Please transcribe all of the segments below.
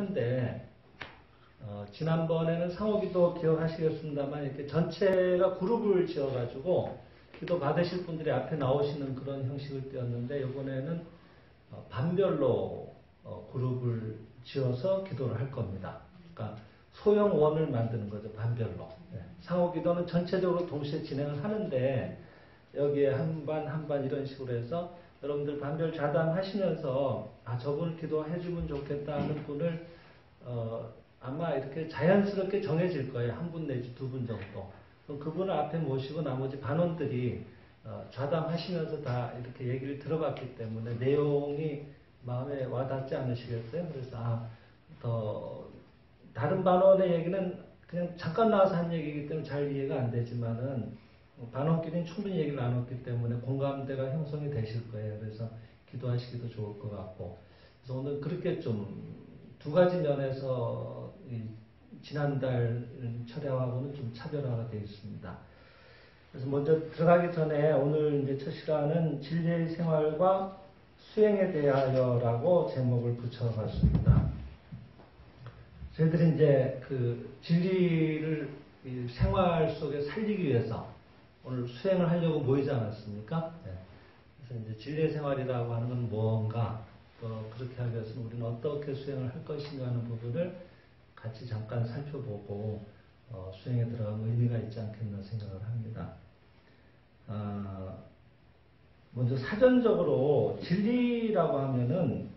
하는데 지난번에는 상호기도 기억하시겠습니다만 이렇게 전체가 그룹을 지어가지고 기도 받으실 분들이 앞에 나오시는 그런 형식을 띄었는데 이번에는 반별로 그룹을 지어서 기도를 할 겁니다. 그러니까 소형원을 만드는 거죠. 반별로. 상호기도는 전체적으로 동시에 진행을 하는데 여기에 한 반 이런 식으로 해서 여러분들 반별 좌담하시면서 저분을 기도해 주면 좋겠다 하는 분을 아마 이렇게 자연스럽게 정해질 거예요. 한 분 내지 두 분 정도. 그럼 그분을 앞에 모시고 나머지 반원들이 좌담하시면서 다 이렇게 얘기를 들어봤기 때문에 내용이 마음에 와닿지 않으시겠어요? 그래서 더 다른 반원의 얘기는 그냥 잠깐 나와서 한 얘기이기 때문에 잘 이해가 안 되지만은 반원끼리는 충분히 얘기를 나눴기 때문에 공감대가 형성이 되실 거예요. 그래서 기도하시기도 좋을 것 같고. 그래서 오늘 그렇게 좀 두 가지 면에서 지난달 철야하고는 좀 차별화가 되어 있습니다. 그래서 먼저 들어가기 전에 오늘 이제 첫 시간은 진리의 생활과 수행에 대하여라고 제목을 붙여봤습니다. 저희들이 이제 그 진리를 생활 속에 살리기 위해서 오늘 수행을 하려고 모이지 않았습니까? 네. 그래서 이제 진리의 생활이라고 하는 건 뭔가, 또 그렇게 하기 위해서는 우리는 어떻게 수행을 할 것인가 하는 부분을 같이 잠깐 살펴보고 수행에 들어가면 의미가 있지 않겠나 생각을 합니다. 먼저 사전적으로 진리라고 하면은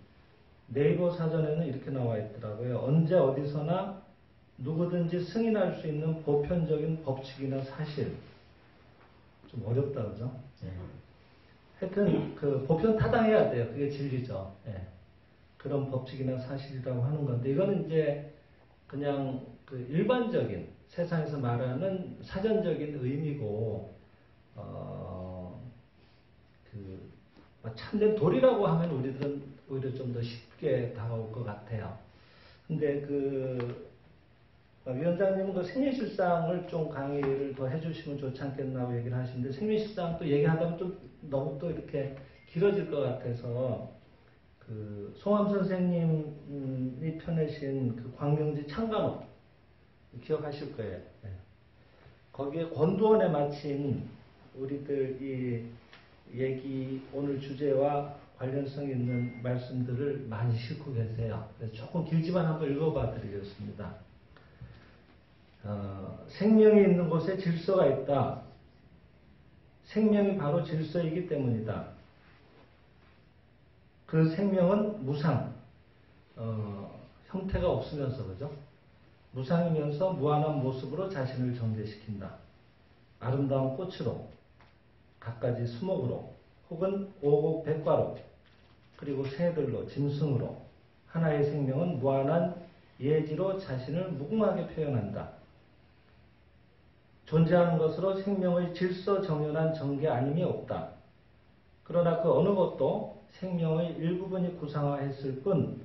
네이버 사전에는 이렇게 나와 있더라고요. 언제 어디서나 누구든지 승인할 수 있는 보편적인 법칙이나 사실. 좀 어렵다, 그죠? 예. 하여튼, 보편 타당해야 돼요. 그게 진리죠. 예. 그런 법칙이나 사실이라고 하는 건데, 이거는 이제 그냥 일반적인 세상에서 말하는 사전적인 의미고, 참된 도리라고 하면 우리들은 오히려 좀 더 쉽게 다가올 것 같아요. 근데 위원장님은 생리실상을 좀 강의를 더 해주시면 좋지 않겠나고 얘기를 하시는데, 생리실상 또 얘기하다 보면 좀 너무 또 이렇게 길어질 것 같아서, 송암 선생님이 펴내신 광명지 창간호, 기억하실 거예요. 네. 거기에 권도원에 마친 우리들 이 얘기, 오늘 주제와 관련성 있는 말씀들을 많이 싣고 계세요. 그래서 조금 길지만 한번 읽어봐 드리겠습니다. 생명이 있는 곳에 질서가 있다. 생명이 바로 질서이기 때문이다. 그 생명은 무상, 형태가 없으면서, 그죠? 무상이면서 무한한 모습으로 자신을 전개시킨다. 아름다운 꽃으로, 갖가지 수목으로, 혹은 오곡백과로, 그리고 새들로, 짐승으로, 하나의 생명은 무한한 예지로 자신을 무궁하게 표현한다. 존재하는 것으로 생명의 질서 정연한 전개 아님이 없다. 그러나 그 어느 것도 생명의 일부분이 구상화했을 뿐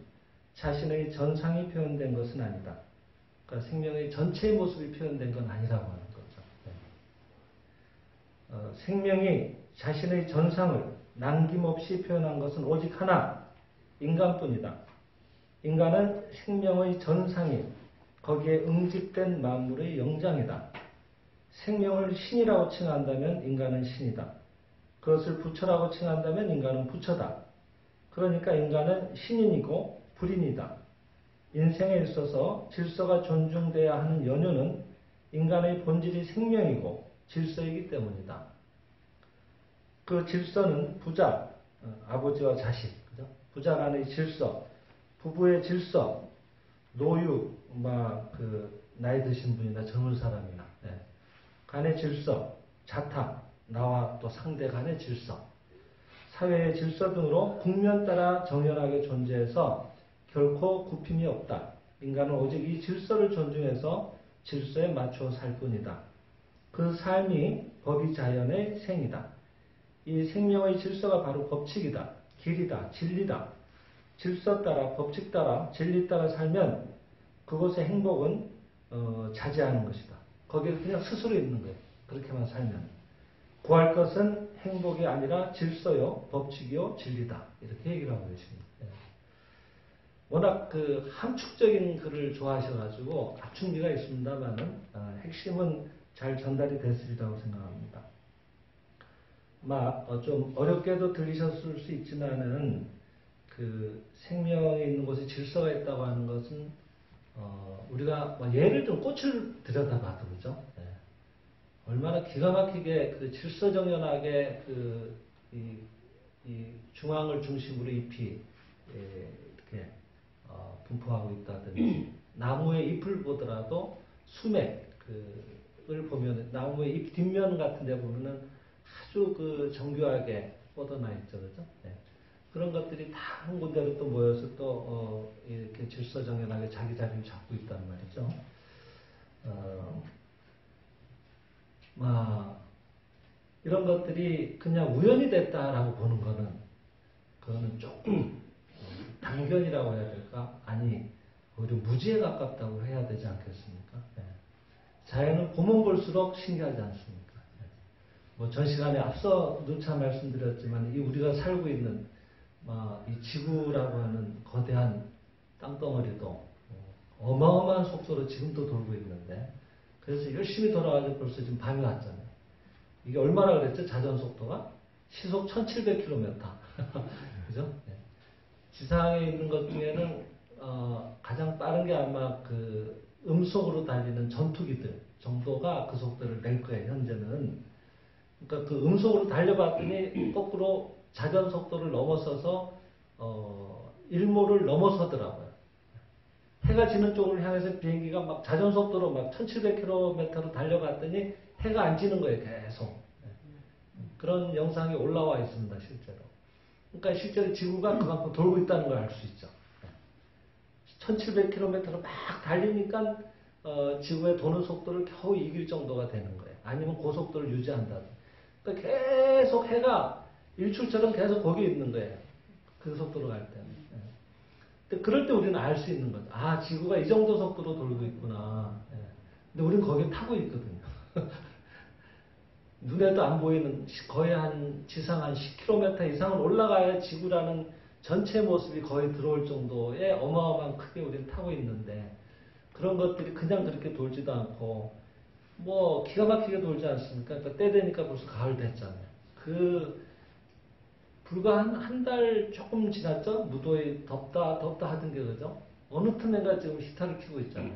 자신의 전상이 표현된 것은 아니다. 그러니까 생명의 전체의 모습이 표현된 건 아니라고 하는 거죠. 생명이 자신의 전상을 남김없이 표현한 것은 오직 하나, 인간뿐이다. 인간은 생명의 전상이 거기에 응집된 만물의 영장이다. 생명을 신이라고 칭한다면 인간은 신이다. 그것을 부처라고 칭한다면 인간은 부처다. 그러니까 인간은 신인이고 불인이다. 인생에 있어서 질서가 존중돼야 하는 연유는 인간의 본질이 생명이고 질서이기 때문이다. 그 질서는 부자, 아버지와 자식, 그죠? 부자 간의 질서, 부부의 질서, 노유, 나이 드신 분이나 젊은 사람이나, 간의 질서, 자타, 나와 또 상대 간의 질서, 사회의 질서 등으로 국면 따라 정연하게 존재해서 결코 굽힘이 없다. 인간은 오직 이 질서를 존중해서 질서에 맞춰 살 뿐이다. 그 삶이 법이 자연의 생이다. 이 생명의 질서가 바로 법칙이다. 길이다. 진리다. 질서 따라, 법칙 따라, 진리 따라 살면 그곳의 행복은 자제하는 것이다. 거기에 그냥 스스로 있는 거예요. 그렇게만 살면. 구할 것은 행복이 아니라 질서요, 법칙이요, 진리다. 이렇게 얘기를 하고 계십니다. 워낙 그 함축적인 글을 좋아하셔가지고 압축미가 있습니다만은 핵심은 잘 전달이 됐으리라고 생각합니다. 좀 어렵게도 들리셨을 수 있지만은 그 생명이 있는 곳에 질서가 있다고 하는 것은 우리가 예를 들어 꽃을 들여다봐도 그죠? 네. 얼마나 기가 막히게 그 질서정연하게 이 중앙을 중심으로 잎이 이렇게 분포하고 있다든지 나무의 잎을 보더라도 수맥을 보면 나무의 잎 뒷면 같은 데 보면은 아주 그 정교하게 뻗어나 있죠. 그죠? 네. 그런 것들이 다 한 군데로 또 모여서 또 이렇게 질서정연하게 자기 자리를 잡고 있단 말이죠. 이런 것들이 그냥 우연이 됐다라고 보는 그거는 조금 당견이라고 해야 될까? 아니, 오히려 무지에 가깝다고 해야 되지 않겠습니까? 네. 자연은 보면 볼수록 신기하지 않습니까? 네. 전 시간에 앞서 누차 말씀드렸지만, 이 우리가 살고 있는 이 지구라고 하는 거대한 땅덩어리도 어마어마한 속도로 지금도 돌고 있는데, 그래서 열심히 돌아가지고 벌써 지금 밤이 왔잖아요. 이게 얼마나 그랬죠? 자전 속도가? 시속 1700km. 그죠? 네. 지상에 있는 것 중에는 가장 빠른 게 아마 그 음속으로 달리는 전투기들 정도가 그 속도를 낼 거예요, 현재는. 그러니까 그 음속으로 달려봤더니 거꾸로 자전 속도를 넘어서서 일몰을 넘어서더라고요. 해가 지는 쪽을 향해서 비행기가 막 자전 속도로 막 1700km로 달려갔더니 해가 안 지는 거예요, 계속. 그런 영상이 올라와 있습니다, 실제로. 그러니까 실제로 지구가 그만큼 돌고 있다는 걸 알 수 있죠. 1700km를 막 달리니까 지구의 도는 속도를 겨우 이길 정도가 되는 거예요. 아니면 고속도를 유지한다. 그러니까 계속 해가 일출처럼 계속 거기에 있는 거예요. 그 속도로 갈 때는. 근데 그럴 때 우리는 알 수 있는 거죠. 아, 지구가 이 정도 속도로 돌고 있구나. 근데 우리는 거기에 타고 있거든요. 눈에도 안 보이는 거의 지상 한 10km 이상은 올라가야 지구라는 전체 모습이 거의 들어올 정도의 어마어마한 크게 우리는 타고 있는데, 그런 것들이 그냥 그렇게 돌지도 않고 기가 막히게 돌지 않습니까? 그러니까 때 되니까 벌써 가을 됐잖아요. 불과 한 달 조금 지났죠? 무더위 덥다 하던 게 그죠? 어느 틈에가 지금 히터를 켜고 있잖아요.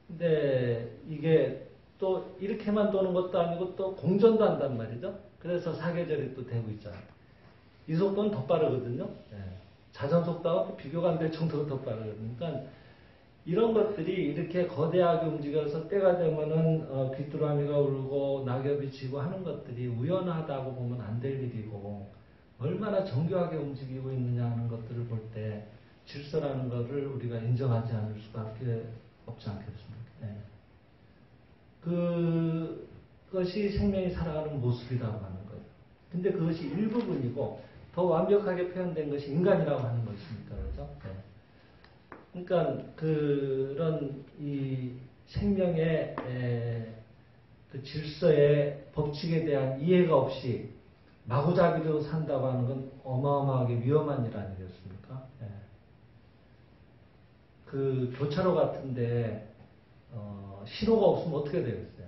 근데 이게 또 이렇게만 도는 것도 아니고 또 공전도 한단 말이죠. 그래서 사계절이 또 되고 있잖아요. 이 속도는 더 빠르거든요. 자전 속도하고 비교가 안 될 정도로 더 빠르거든요. 그러니까 이런 것들이 이렇게 거대하게 움직여서 때가 되면은 귀뚜라미가 울고 낙엽이 지고 하는 것들이 우연하다고 보면 안 될 일이고, 얼마나 정교하게 움직이고 있느냐 하는 것들을 볼 때 질서라는 것을 우리가 인정하지 않을 수밖에 없지 않겠습니까? 그것이 생명이 살아가는 모습이라고 하는 거예요. 근데 그것이 일부분이고 더 완벽하게 표현된 것이 인간이라고 하는 것이니까, 그렇죠? 그러니까 그런 이 생명의 그 질서의 법칙에 대한 이해가 없이 마구잡이로 산다고 하는 건 어마어마하게 위험한 일 아니겠습니까? 그 교차로 같은데 신호가 없으면 어떻게 되겠어요?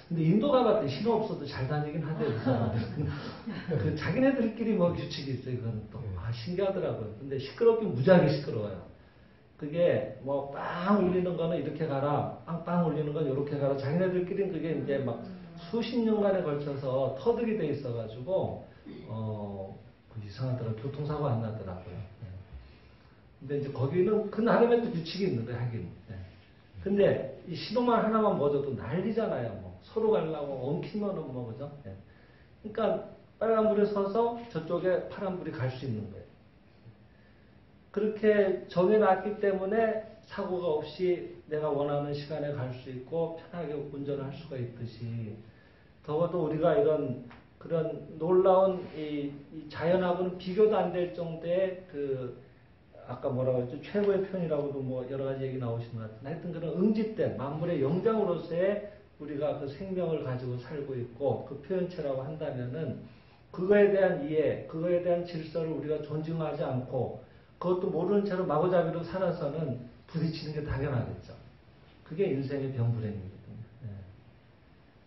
근데 인도 가봤더니 신호 없어도 잘 다니긴 하대요. 그 자기네들끼리 규칙이 있어요. 그건 또 신기하더라고요. 근데 시끄럽긴 무지하게 시끄러워요. 그게 빵 울리는 거는 이렇게 가라, 빵빵 울리는 건 이렇게 가라. 자기네들끼리는 그게 이제 막 수십 년간에 걸쳐서 터득이 돼 있어가지고 이상하더라고요. 교통사고 안 나더라고요. 근데 이제 거기는 그 나름의 또 규칙이 있는 거예요, 하긴. 근데 이 신호만 하나만 멎어도 난리잖아요. 서로 가려고 엉키면은 그죠? 그러니까 빨간불에 서서 저쪽에 파란불이 갈 수 있는 거예요. 그렇게 정해놨기 때문에 사고가 없이 내가 원하는 시간에 갈 수 있고 편하게 운전을 할 수가 있듯이, 더워도 우리가 그런 놀라운 이 자연하고는 비교도 안 될 정도의 아까 뭐라고 했죠? 최고의 표현이라고도 여러 가지 얘기 나오신 것 같은데, 하여튼 그런 응집된 만물의 영장으로서의 우리가 그 생명을 가지고 살고 있고, 그 표현체라고 한다면은 그거에 대한 이해, 그거에 대한 질서를 우리가 존중하지 않고 그것도 모르는 채로 마구잡이로 살아서는 부딪히는 게 당연하겠죠. 그게 인생의 병불행이거든요. 예.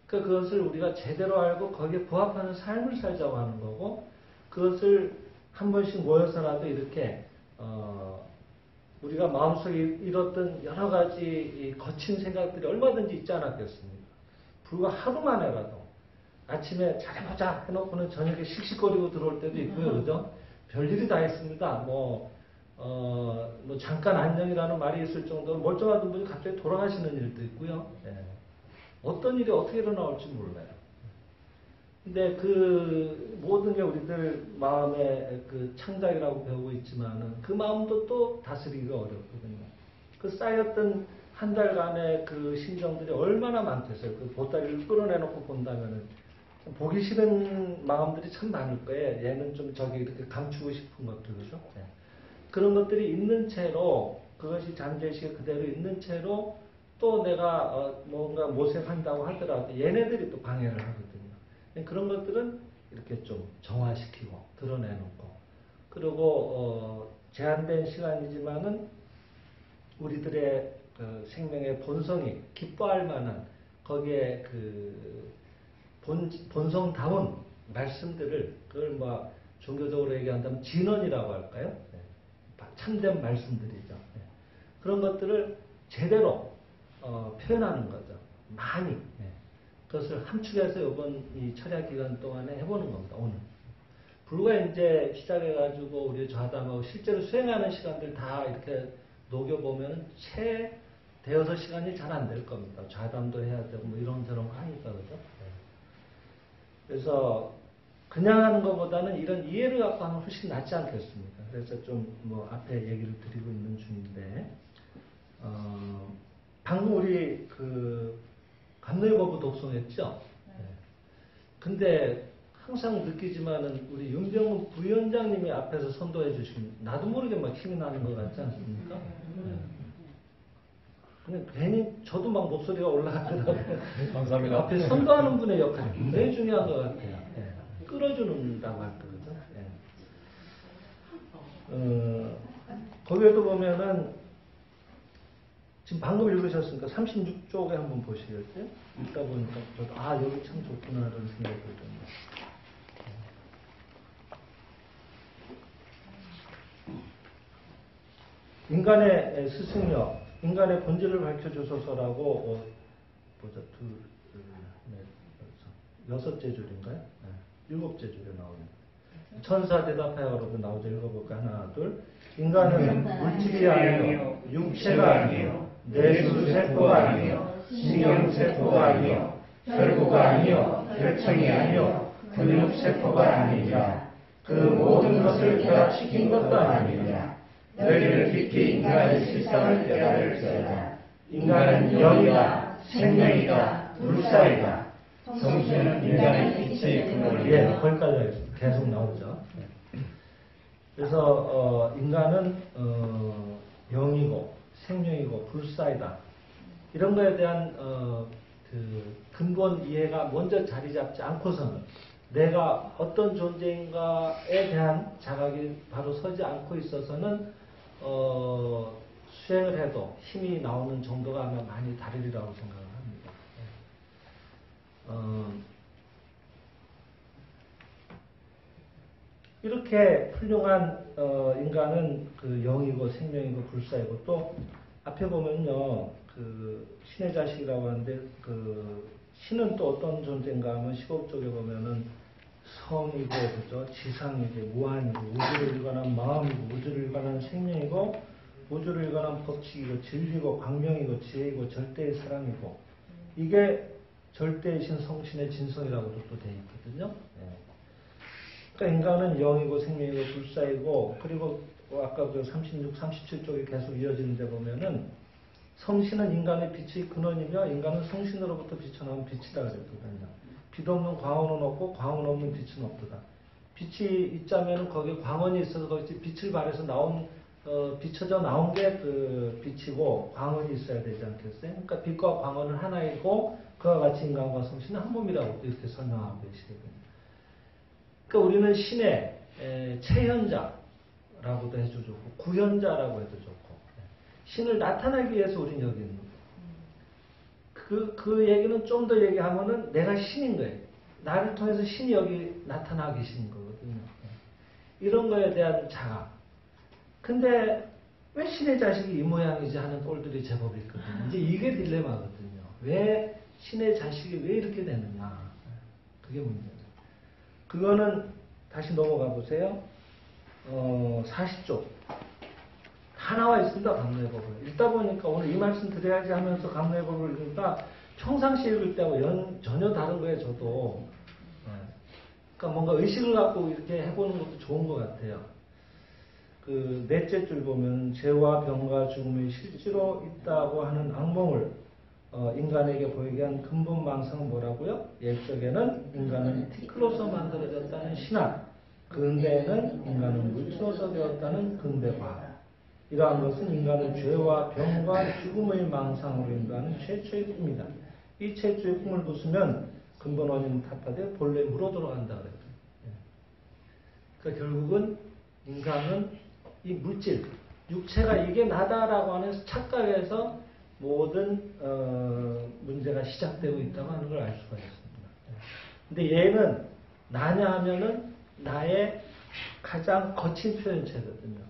그러니까 그것을 우리가 제대로 알고 거기에 부합하는 삶을 살자고 하는 거고, 그것을 한 번씩 모여서라도 이렇게 우리가 마음속에 잃었던 여러 가지 거친 생각들이 얼마든지 있지 않았겠습니까? 불과 하루 만에라도 아침에 잘해보자 해놓고는 저녁에 씩씩거리고 들어올 때도 있고요. 그죠? 별일이 다 있습니다. 뭐 잠깐 안녕이라는 말이 있을 정도로 멀쩡하던 분이 갑자기 돌아가시는 일도 있고요. 예. 어떤 일이 어떻게 일어나올지 몰라요. 근데 그 모든 게 우리들 마음의 그 창작이라고 배우고 있지만은 그 마음도 또 다스리기가 어렵거든요. 그 쌓였던 한 달간의 그 심정들이 얼마나 많겠어요. 그 보따리를 끌어내놓고 본다면은 보기 싫은 마음들이 참 많을 거예요. 얘는 좀 저기 이렇게 감추고 싶은 것들, 그죠? 네. 그런 것들이 있는 채로, 그것이 잠재의식에 그대로 있는 채로 또 내가 뭔가 모색한다고 하더라도 얘네들이 또 방해를 하거든요. 그런 것들은 이렇게 좀 정화시키고 드러내놓고, 그리고 제한된 시간이지만은 우리들의 그 생명의 본성이 기뻐할 만한 거기에 그 본성다운 말씀들을, 그걸 뭐 종교적으로 얘기한다면 진언이라고 할까요? 네. 참된 말씀들이죠. 네. 그런 것들을 제대로 표현하는 거죠. 많이. 네. 그것을 함축해서 이번 이 철야 기간 동안에 해보는 겁니다. 오늘. 불과 이제 시작해가지고 우리 좌담하고 실제로 수행하는 시간들 다 이렇게 녹여보면 채 대여섯 시간이 잘 안 될 겁니다. 좌담도 해야 되고 뭐 이런저런 하니까, 그죠? 네. 그래서 그냥 하는 것보다는 이런 이해를 갖고 하면 훨씬 낫지 않겠습니까? 그래서 좀 뭐 앞에 얘기를 드리고 있는 중인데, 방금 우리 그 감로의거부 독송했죠? 네. 근데 항상 느끼지만은 우리 윤병훈 부위원장님이 앞에서 선도해 주시면 나도 모르게 막 힘이 나는 것 같지 않습니까? 네. 그냥 괜히 저도 막 목소리가 올라가더라고요. 감사합니다. 앞에 선도하는 분의 역할이 굉장히 중요한 것 같아요. 네. 끌어주는다고 할 거거든. 네. 거기에도 보면은 지금 방금 읽으셨으니까 36쪽에 한번 보시겠어요? 읽다 보니까 저도 여기 참 좋구나 라는 생각이 들거든요. 인간의 스승력, 인간의 본질을 밝혀주소서라고 보자, 여섯째 줄인가요? 네. 일곱째 줄에 나오네요. 천사 대답하여라도 나오죠. 읽어볼까? 하나, 둘. 인간은 물질이 아니요, 육체가 아니요, 뇌수세포가 아니요, 신경세포가 아니요, 혈구가 아니요, 혈청이 아니요, 근육세포가 아니니라. 그 모든 것을 결합시킨 것도 아니니라. 너희를 깊이 인간의 실상을 깨달을지어다. 인간은 영이다, 생명이다, 불사이다. 성신은 인간의 빛의 근원이다. 거기까지 하겠습니다. 계속 나오죠. 그래서 인간은 영이고 생명이고 불사이다. 이런 거에 대한 그 근본 이해가 먼저 자리 잡지 않고서는 내가 어떤 존재인가에 대한 자각이 바로 서지 않고 있어서는 수행을 해도 힘이 나오는 정도가 아마 많이 다르리라고 생각을 합니다. 이렇게 훌륭한 인간은 그 영이고 생명이고 불사이고, 또 앞에 보면요, 그 신의 자식이라고 하는데 그 신은 또 어떤 존재인가 하면 15쪽에 보면은 성이고, 그죠? 지상이고, 무한이고, 우주를 일관한 마음이고, 우주를 일관한 생명이고, 우주를 일관한 법칙이고, 진리고, 광명이고, 지혜이고, 절대의 사랑이고, 이게 절대이신 성신의 진성이라고도 또 되어 있거든요. 네. 그러니까 인간은 영이고, 생명이고, 불사이고, 그리고 아까 그 36, 37쪽에 계속 이어지는데 보면은 성신은 인간의 빛의 근원이며 인간은 성신으로부터 비춰나온 빛이다 그랬거든요. 빛 없는 광원은 없고 광원 없는 빛은 없도다. 빛이 있자면 거기에 광원이 있어서 거기 빛을 발해서 비춰져 나온 게 그 빛이고 광원이 있어야 되지 않겠어요? 그러니까 빛과 광원은 하나이고 그와 같이 인간과 성신은 한 몸이라고 이렇게 설명하고 계시거든요. 그러니까 우리는 신의 체현자, 라고도 해도 좋고, 구현자라고 해도 좋고, 신을 나타내기 위해서 우린 여기 있는 거예요. 그 얘기는 좀 더 얘기하면은 내가 신인 거예요. 나를 통해서 신이 여기 나타나 계신 거거든요. 이런 거에 대한 자각. 근데 왜 신의 자식이 이 모양이지 하는 꼴들이 제법 있거든요. 이제 이게 딜레마거든요. 왜 신의 자식이 왜 이렇게 되느냐. 그게 문제예요. 그거는 다시 넘어가 보세요. 40쪽. 다 나와 있습니다. 감로의법을. 읽다 보니까 오늘 이 말씀 드려야지 하면서 감로의법을 읽으니까 평상시 읽을 때하고 전혀 다른 거예요. 저도. 그러니까 뭔가 의식을 갖고 이렇게 해보는 것도 좋은 것 같아요. 그 넷째 줄 보면 죄와 병과 죽음이 실제로 있다고 하는 악몽을 인간에게 보이게 한 근본 망상은 뭐라고요? 옛적에는 인간은 티끌로서 만들어졌다는 신화, 근대에는 인간은 물질로서 되었다는 근대화. 이러한 것은 인간은 죄와 병과 죽음의 망상으로 인도하는 최초의 꿈이다. 이 최초의 꿈을 부수면 근본 원인은 타파돼 본래 물어 들어간다 그랬죠. 그러니까 결국은 인간은 이 물질, 육체가 이게 나다라고 하는 착각에서 모든 문제가 시작되고 있다고 하는 걸 알 수가 있습니다. 근데 얘는 나냐 하면은 나의 가장 거친 표현체거든요.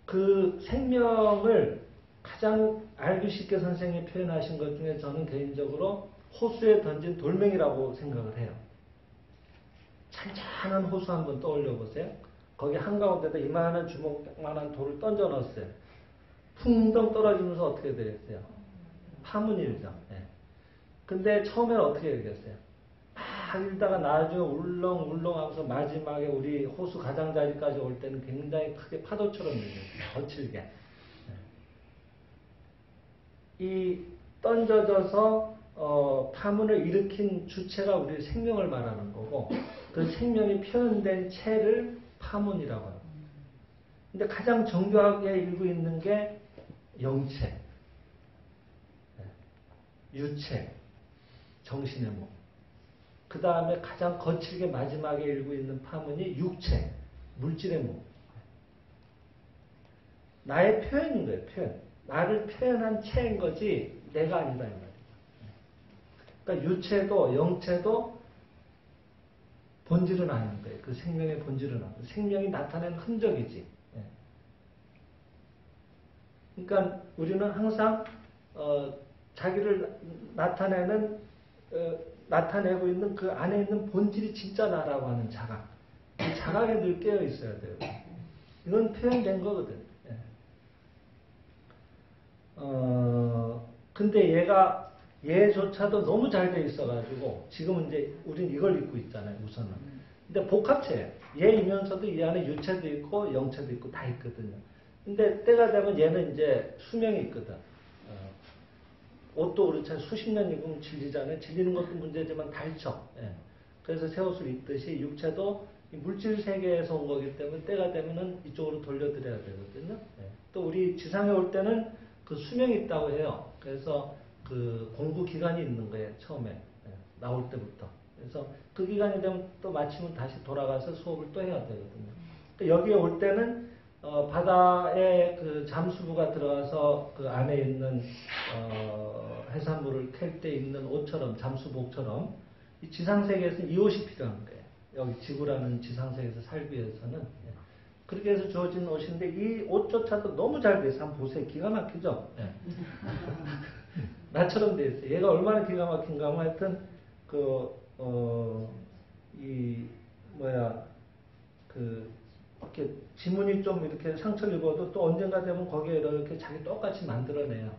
그 생명을 가장 알기 쉽게 선생님이 표현하신 것 중에 저는 개인적으로 호수에 던진 돌멩이라고 생각을 해요. 찬찬한 호수 한번 떠올려 보세요. 거기 한가운데다 이만한 주먹만한 돌을 던져 넣었어요. 풍덩 떨어지면서 어떻게 되겠어요? 파문일죠. 네. 근데 처음에는 어떻게 되겠어요? 막 일다가 나중에 울렁울렁 하면서 마지막에 우리 호수 가장자리까지 올 때는 굉장히 크게 파도처럼 밀려요. 거칠게. 네. 이 던져져서 파문을 일으킨 주체가 우리 생명을 말하는 거고, 그 생명이 표현된 체를 파문이라고 합니다. 근데 가장 정교하게 일고 있는 게 영체, 유체, 정신의 몸. 그 다음에 가장 거칠게 마지막에 일고 있는 파문이 육체, 물질의 몸. 나의 표현인 거예요, 표현. 나를 표현한 체인 거지, 내가 아니다, 이 말이에요. 그러니까 유체도, 영체도 본질은 아닌 거예요. 그 생명의 본질은 아닌 거예요. 생명이 나타낸 흔적이지. 그러니까 우리는 항상 자기를 나타내고 있는 그 안에 있는 본질이 진짜 나라고 하는 자각. 이 자각에 늘 깨어 있어야 돼요. 이건 표현된 거거든. 근데 얘조차도 너무 잘 돼 있어가지고 지금은 이제 우린 이걸 입고 있잖아요. 우선은. 근데 복합체예요. 얘이면서도 이 안에 유체도 있고 영체도 있고 다 있거든요. 근데 때가 되면 얘는 이제 수명이 있거든. 옷도 그렇잖아요. 수십 년 입으면 질리잖아요. 질리는 것도 문제지만 닳죠. 그래서 새 옷을 입듯이 육체도 물질 세계에서 온 거기 때문에 때가 되면은 이쪽으로 돌려드려야 되거든요. 또 우리 지상에 올 때는 그 수명이 있다고 해요. 그래서 그 공부 기간이 있는 거예요. 처음에 나올 때부터. 그래서 그 기간이 되면 또 마치면 다시 돌아가서 수업을 또 해야 되거든요. 그러니까 여기에 올 때는 바다에 그 잠수부가 들어가서 그 안에 있는 해산물을 캘 때 입는 옷처럼, 잠수복처럼 이 지상세계에서는 이 옷이 필요한 거예요. 여기 지구라는 지상세계에서 살기 위해서는. 그렇게 해서 주어진 옷인데 이 옷조차도 너무 잘 돼 있어요. 한번 보세요. 기가 막히죠? 나처럼 돼 있어요. 얘가 얼마나 기가 막힌가 하면 하여튼 이렇게 지문이 좀 이렇게 상처를 입어도 또 언젠가 되면 거기에 이렇게 자기 똑같이 만들어내요.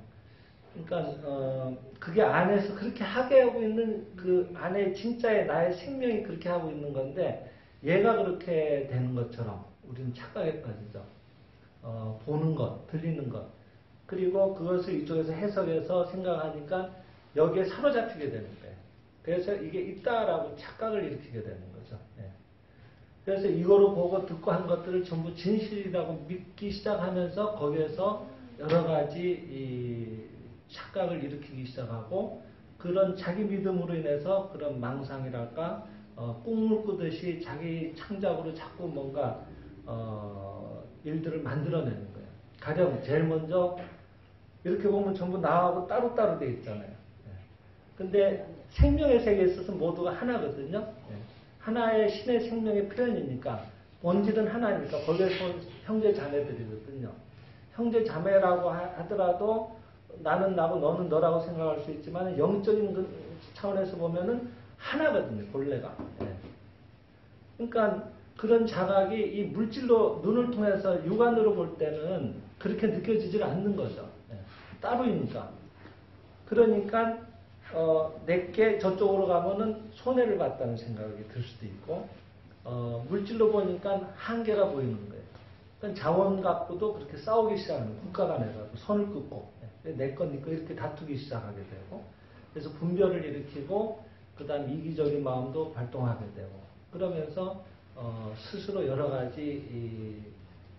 그러니까 그게 안에서 그렇게 하게 하고 있는 그 안에 진짜의 나의 생명이 그렇게 하고 있는 건데 얘가 그렇게 되는 것처럼 우리는 착각에 빠지죠. 보는 것, 들리는 것. 그리고 그것을 이쪽에서 해석해서 생각하니까 여기에 사로잡히게 되는 거예요. 그래서 이게 있다라고 착각을 일으키게 되는 거죠. 그래서 이거로 보고 듣고 한 것들을 전부 진실이라고 믿기 시작하면서 거기에서 여러 가지 이 착각을 일으키기 시작하고 그런 자기 믿음으로 인해서 그런 망상이랄까 꿈을 꾸듯이 자기 창작으로 자꾸 뭔가 일들을 만들어내는 거예요. 가령 제일 먼저 이렇게 보면 전부 나하고 따로따로 돼 있잖아요. 근데 생명의 세계에 있어서 모두가 하나거든요. 하나의 신의 생명의 표현이니까 본질은 하나니까 거기에서 형제 자매들이거든요. 형제 자매라고 하더라도 나는 나고 너는 너라고 생각할 수 있지만 영적인 그 차원에서 보면은 하나거든요. 본래가. 그러니까 그런 자각이 이 물질로 눈을 통해서 육안으로 볼 때는 그렇게 느껴지질 않는 거죠. 따로이니까. 그러니까 내게 저쪽으로 가면은 손해를 봤다는 생각이 들 수도 있고 물질로 보니까 한계가 보이는 거예요. 그러니까 자원 갖고도 그렇게 싸우기 시작하는 거예요. 국가 간에서 선을 긋고 내 건 니꺼 이렇게 다투기 시작하게 되고 그래서 분별을 일으키고 그 다음 이기적인 마음도 발동하게 되고 그러면서 스스로 여러 가지 이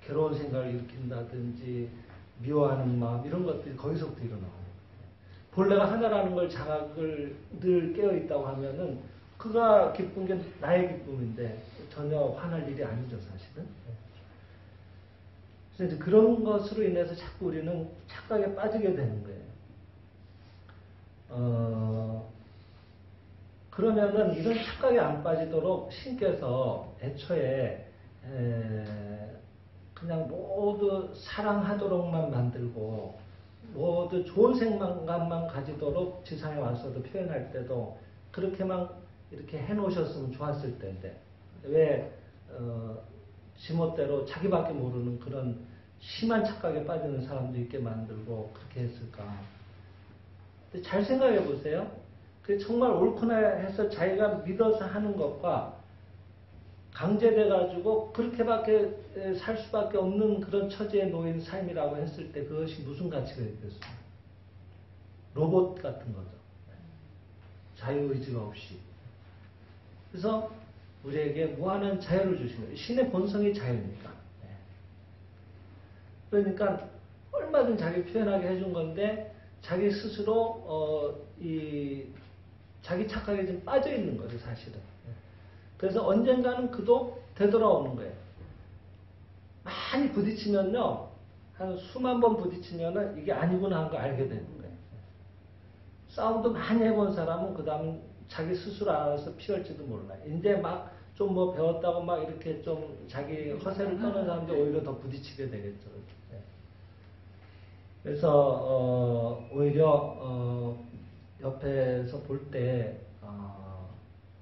괴로운 생각을 일으킨다든지 미워하는 마음 이런 것들이 거기서부터 일어나고 본래가 하나라는 걸 자각을 늘 깨어있다고 하면은 그가 기쁜 게 나의 기쁨인데 전혀 화날 일이 아니죠 사실은. 그래서 이제 그런 것으로 인해서 자꾸 우리는 착각에 빠지게 되는 거예요. 그러면은 이런 착각에 안 빠지도록 신께서 애초에 그냥 모두 사랑하도록만 만들고 모두 좋은 생각만 가지도록 지상에 와서도 표현할 때도 그렇게만 이렇게 해놓으셨으면 좋았을 텐데 왜 지멋대로 자기밖에 모르는 그런 심한 착각에 빠지는 사람도 있게 만들고 그렇게 했을까? 근데 잘 생각해 보세요. 그게 정말 옳구나 해서 자기가 믿어서 하는 것과 강제돼가지고 그렇게밖에 살 수밖에 없는 그런 처지에 놓인 삶이라고 했을 때 그것이 무슨 가치가 있겠어요? 로봇 같은 거죠. 자유의지가 없이. 그래서 우리에게 무한한 자유를 주신 거예요. 신의 본성이 자유니까. 그러니까 얼마든 자기 표현하게 해준 건데 자기 스스로 자기 착각에 좀 빠져 있는 거죠, 사실은. 그래서 언젠가는 그도 되돌아오는 거예요. 많이 부딪히면요, 한 수만 번 부딪히면은 이게 아니구나 하는 걸 알게 되는 거예요. 싸움도 많이 해본 사람은 그 다음은 자기 스스로 알아서 피할지도 몰라요. 이제 막 좀 뭐 배웠다고 막 이렇게 좀 자기 허세를 떠는 사람들 오히려 더 부딪히게 되겠죠. 그래서 오히려 옆에서 볼 때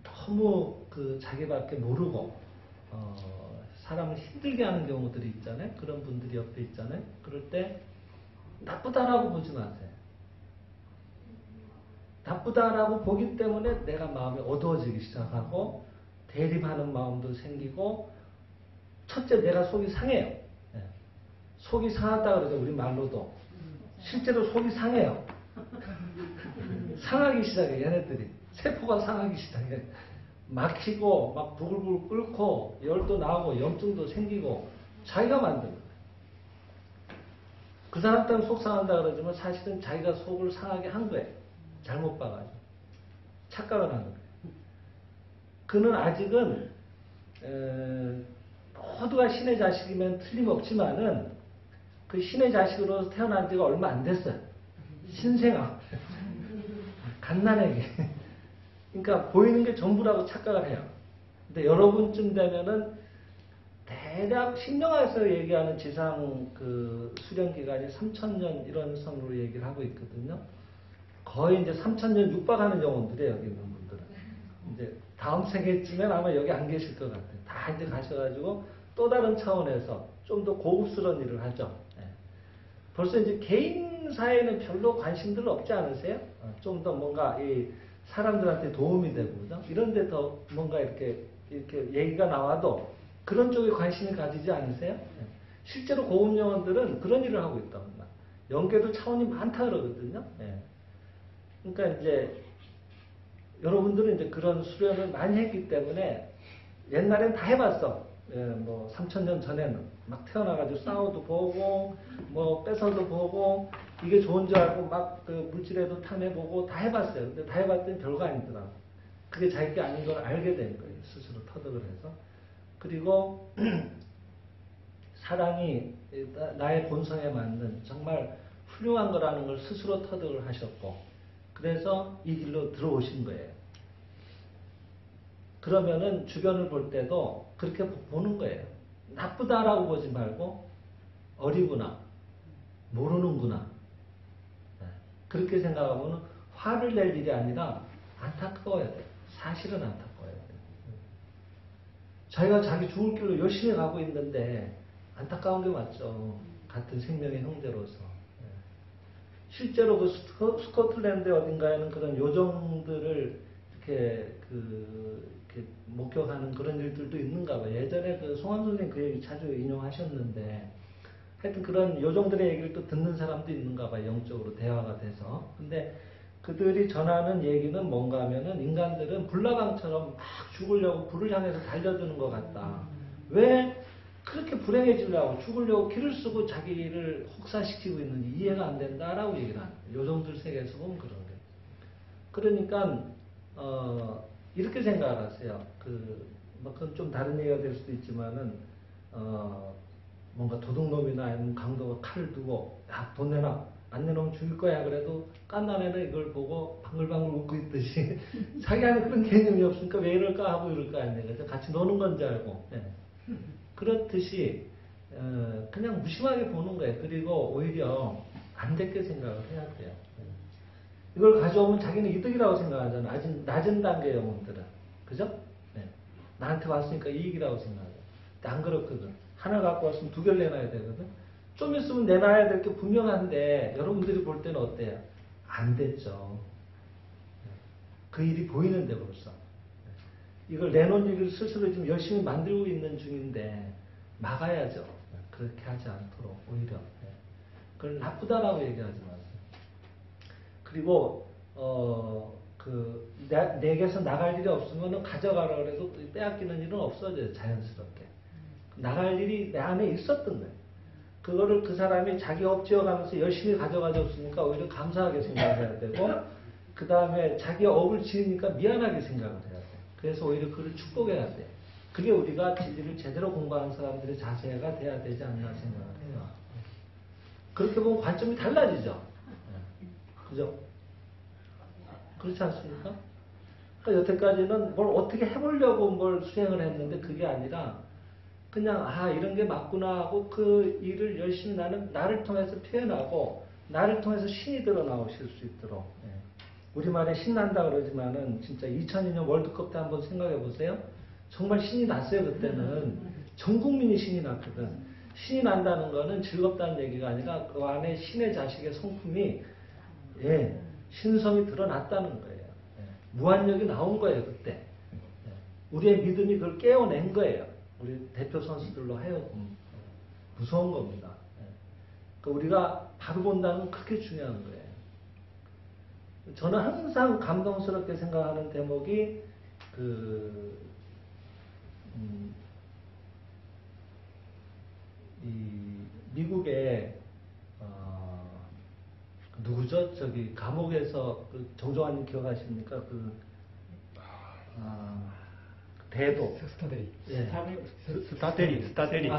너무 그 자기밖에 모르고 사람을 힘들게 하는 경우들이 있잖아요. 그런 분들이 옆에 있잖아요. 그럴 때 나쁘다라고 보지 마세요. 나쁘다라고 보기 때문에 내가 마음이 어두워지기 시작하고 대립하는 마음도 생기고 첫째 내가 속이 상해요. 속이 상하다 그러죠. 우리 말로도. 실제로 속이 상해요. 상하기 시작해 얘네들이. 세포가 상하기 시작해. 막히고 막 부글부글 끓고 열도 나오고 염증도 생기고 자기가 만든 거예요. 그 사람 때문에 속 상한다 그러지만 사실은 자기가 속을 상하게 한 거예요. 잘못 봐가지고. 착각을 한 거예요. 그는 아직은 모두가 신의 자식이면 틀림없지만은 그 신의 자식으로 태어난 지가 얼마 안 됐어요. 신생아. 갓난애기. 그러니까 보이는 게 전부라고 착각을 해요. 근데 여러분쯤 되면은 대략 신령에서 얘기하는 지상 그 수령 기간이 3000년 이런 선으로 얘기를 하고 있거든요. 거의 이제 3000년 육박하는 영혼들이에요, 여기 있는 분들은. 이제 다음 세계쯤엔 아마 여기 안 계실 것 같아요. 다 이제 가셔가지고 또 다른 차원에서 좀 더 고급스러운 일을 하죠. 벌써 이제 개인 사회는 별로 관심들 없지 않으세요? 좀 더 뭔가 이 사람들한테 도움이 되고, 그죠? 이런 데 더 뭔가 이렇게 얘기가 나와도 그런 쪽에 관심이 가지지 않으세요? 실제로 고급 영혼들은 그런 일을 하고 있다고 합니다. 연계도 차원이 많다 그러거든요. 그러니까 이제 여러분들은 이제 그런 수련을 많이 했기 때문에 옛날엔 다 해봤어. 뭐 3000년 전에는 막 태어나가지고 싸워도 보고 뭐 뺏어도 보고 이게 좋은 줄 알고 막 그 물질에도 탐해보고 다 해봤어요. 근데 다 해봤더니 별거 아니더라고. 그게 자기 게 아닌 걸 알게 된 거예요. 스스로 터득을 해서. 그리고 사랑이 나의 본성에 맞는 정말 훌륭한 거라는 걸 스스로 터득을 하셨고, 그래서 이 길로 들어오신 거예요. 그러면은 주변을 볼 때도 그렇게 보는 거예요. 나쁘다라고 보지 말고 어리구나, 모르는구나, 그렇게 생각하면 화를 낼 일이 아니라 안타까워야 돼요. 사실은 안타까워야 돼요. 자기가 자기 죽을 길로 열심히 가고 있는데 안타까운 게 맞죠. 같은 생명의 형제로서. 실제로 그 스코틀랜드 어딘가에는 그런 요정들을 이렇게 목격하는 그런 일들도 있는가 봐요. 예전에 그 송환 선생님 그 얘기 자주 인용하셨는데, 하여튼 그런 요정들의 얘기를 또 듣는 사람도 있는가 봐요. 영적으로 대화가 돼서. 근데 그들이 전하는 얘기는 뭔가 하면은 인간들은 불나방처럼 막 죽으려고 불을 향해서 달려드는 것 같다. 왜 그렇게 불행해지려고 죽으려고 길을 쓰고 자기를 혹사시키고 있는지 이해가 안 된다라고 얘기를 하는 거예요. 요정들 세계에서 보면 그런 거예요. 그러니까 이렇게 생각하세요. 그건 좀 다른 얘기가 될 수도 있지만은 뭔가 도둑놈이나 아니면 강도가 칼을 두고 야, 돈 내놔. 안 내놓으면 죽일 거야. 그래도 깐난 애는 이걸 보고 방글방글 웃고 있듯이 자기 안에 그런 개념이 없으니까 왜 이럴까 하고 이럴 거 아니에요. 그래서 같이 노는 건지 알고. 네. 그렇듯이 그냥 무심하게 보는 거예요. 그리고 오히려 안 됐게 생각을 해야 돼요. 이걸 가져오면 자기는 이득이라고 생각하잖아. 아직 낮은 단계의 영혼들은. 그죠? 네. 나한테 왔으니까 이익이라고 생각해요. 근데 안 그렇거든. 하나 갖고 왔으면 두 개를 내놔야 되거든. 좀 있으면 내놔야 될 게 분명한데 여러분들이 볼 때는 어때요? 안 됐죠. 그 일이 보이는데 벌써. 이걸 내놓은 일을 스스로 지금 열심히 만들고 있는 중인데 막아야죠. 그렇게 하지 않도록 오히려. 그걸 나쁘다라고 얘기하지 마세요. 그리고 내게서 나갈 일이 없으면 가져가라 그래도 빼앗기는 일은 없어져요. 자연스럽게. 나갈 일이 내 안에 있었던 거예요. 그거를 그 사람이 자기 업지어가면서 열심히 가져가줬으니까 오히려 감사하게 생각해야 되고, 그 다음에 자기 업을 지으니까 미안하게 생각을 해야 돼요. 그래서 오히려 그를 축복해야 돼요. 그게 우리가 진리를 제대로 공부하는 사람들의 자세가 돼야 되지 않나 생각을 해요. 그렇게 보면 관점이 달라지죠. 그죠? 그렇지 않습니까? 그러니까 여태까지는 뭘 어떻게 해보려고 뭘 수행을 했는데 그게 아니라 그냥 이런 게 맞구나 하고 그 일을 열심히 나를 통해서 표현하고 나를 통해서 신이 드러나오실 수 있도록. 우리말에 신난다 그러지만은 진짜 2002년 월드컵 때 한번 생각해 보세요. 정말 신이 났어요. 그때는 전 국민이 신이 났거든. 신이 난다는 거는 즐겁다는 얘기가 아니라 그 안에 신의 자식의 성품이 신성이 드러났다는 거예요. 무한력이 나온 거예요. 그때. 우리의 믿음이 그걸 깨워낸 거예요. 우리 대표 선수들로 하여금. 무서운 겁니다. 그러니까 우리가 바로 본다는 건 그렇게 중요한 거예요. 저는 항상 감동스럽게 생각하는 대목이 이 미국의 누구죠? 저기 감옥에서 정종환님 기억하십니까? 대도. 스타데리. 예. 스타데리. 스타데리.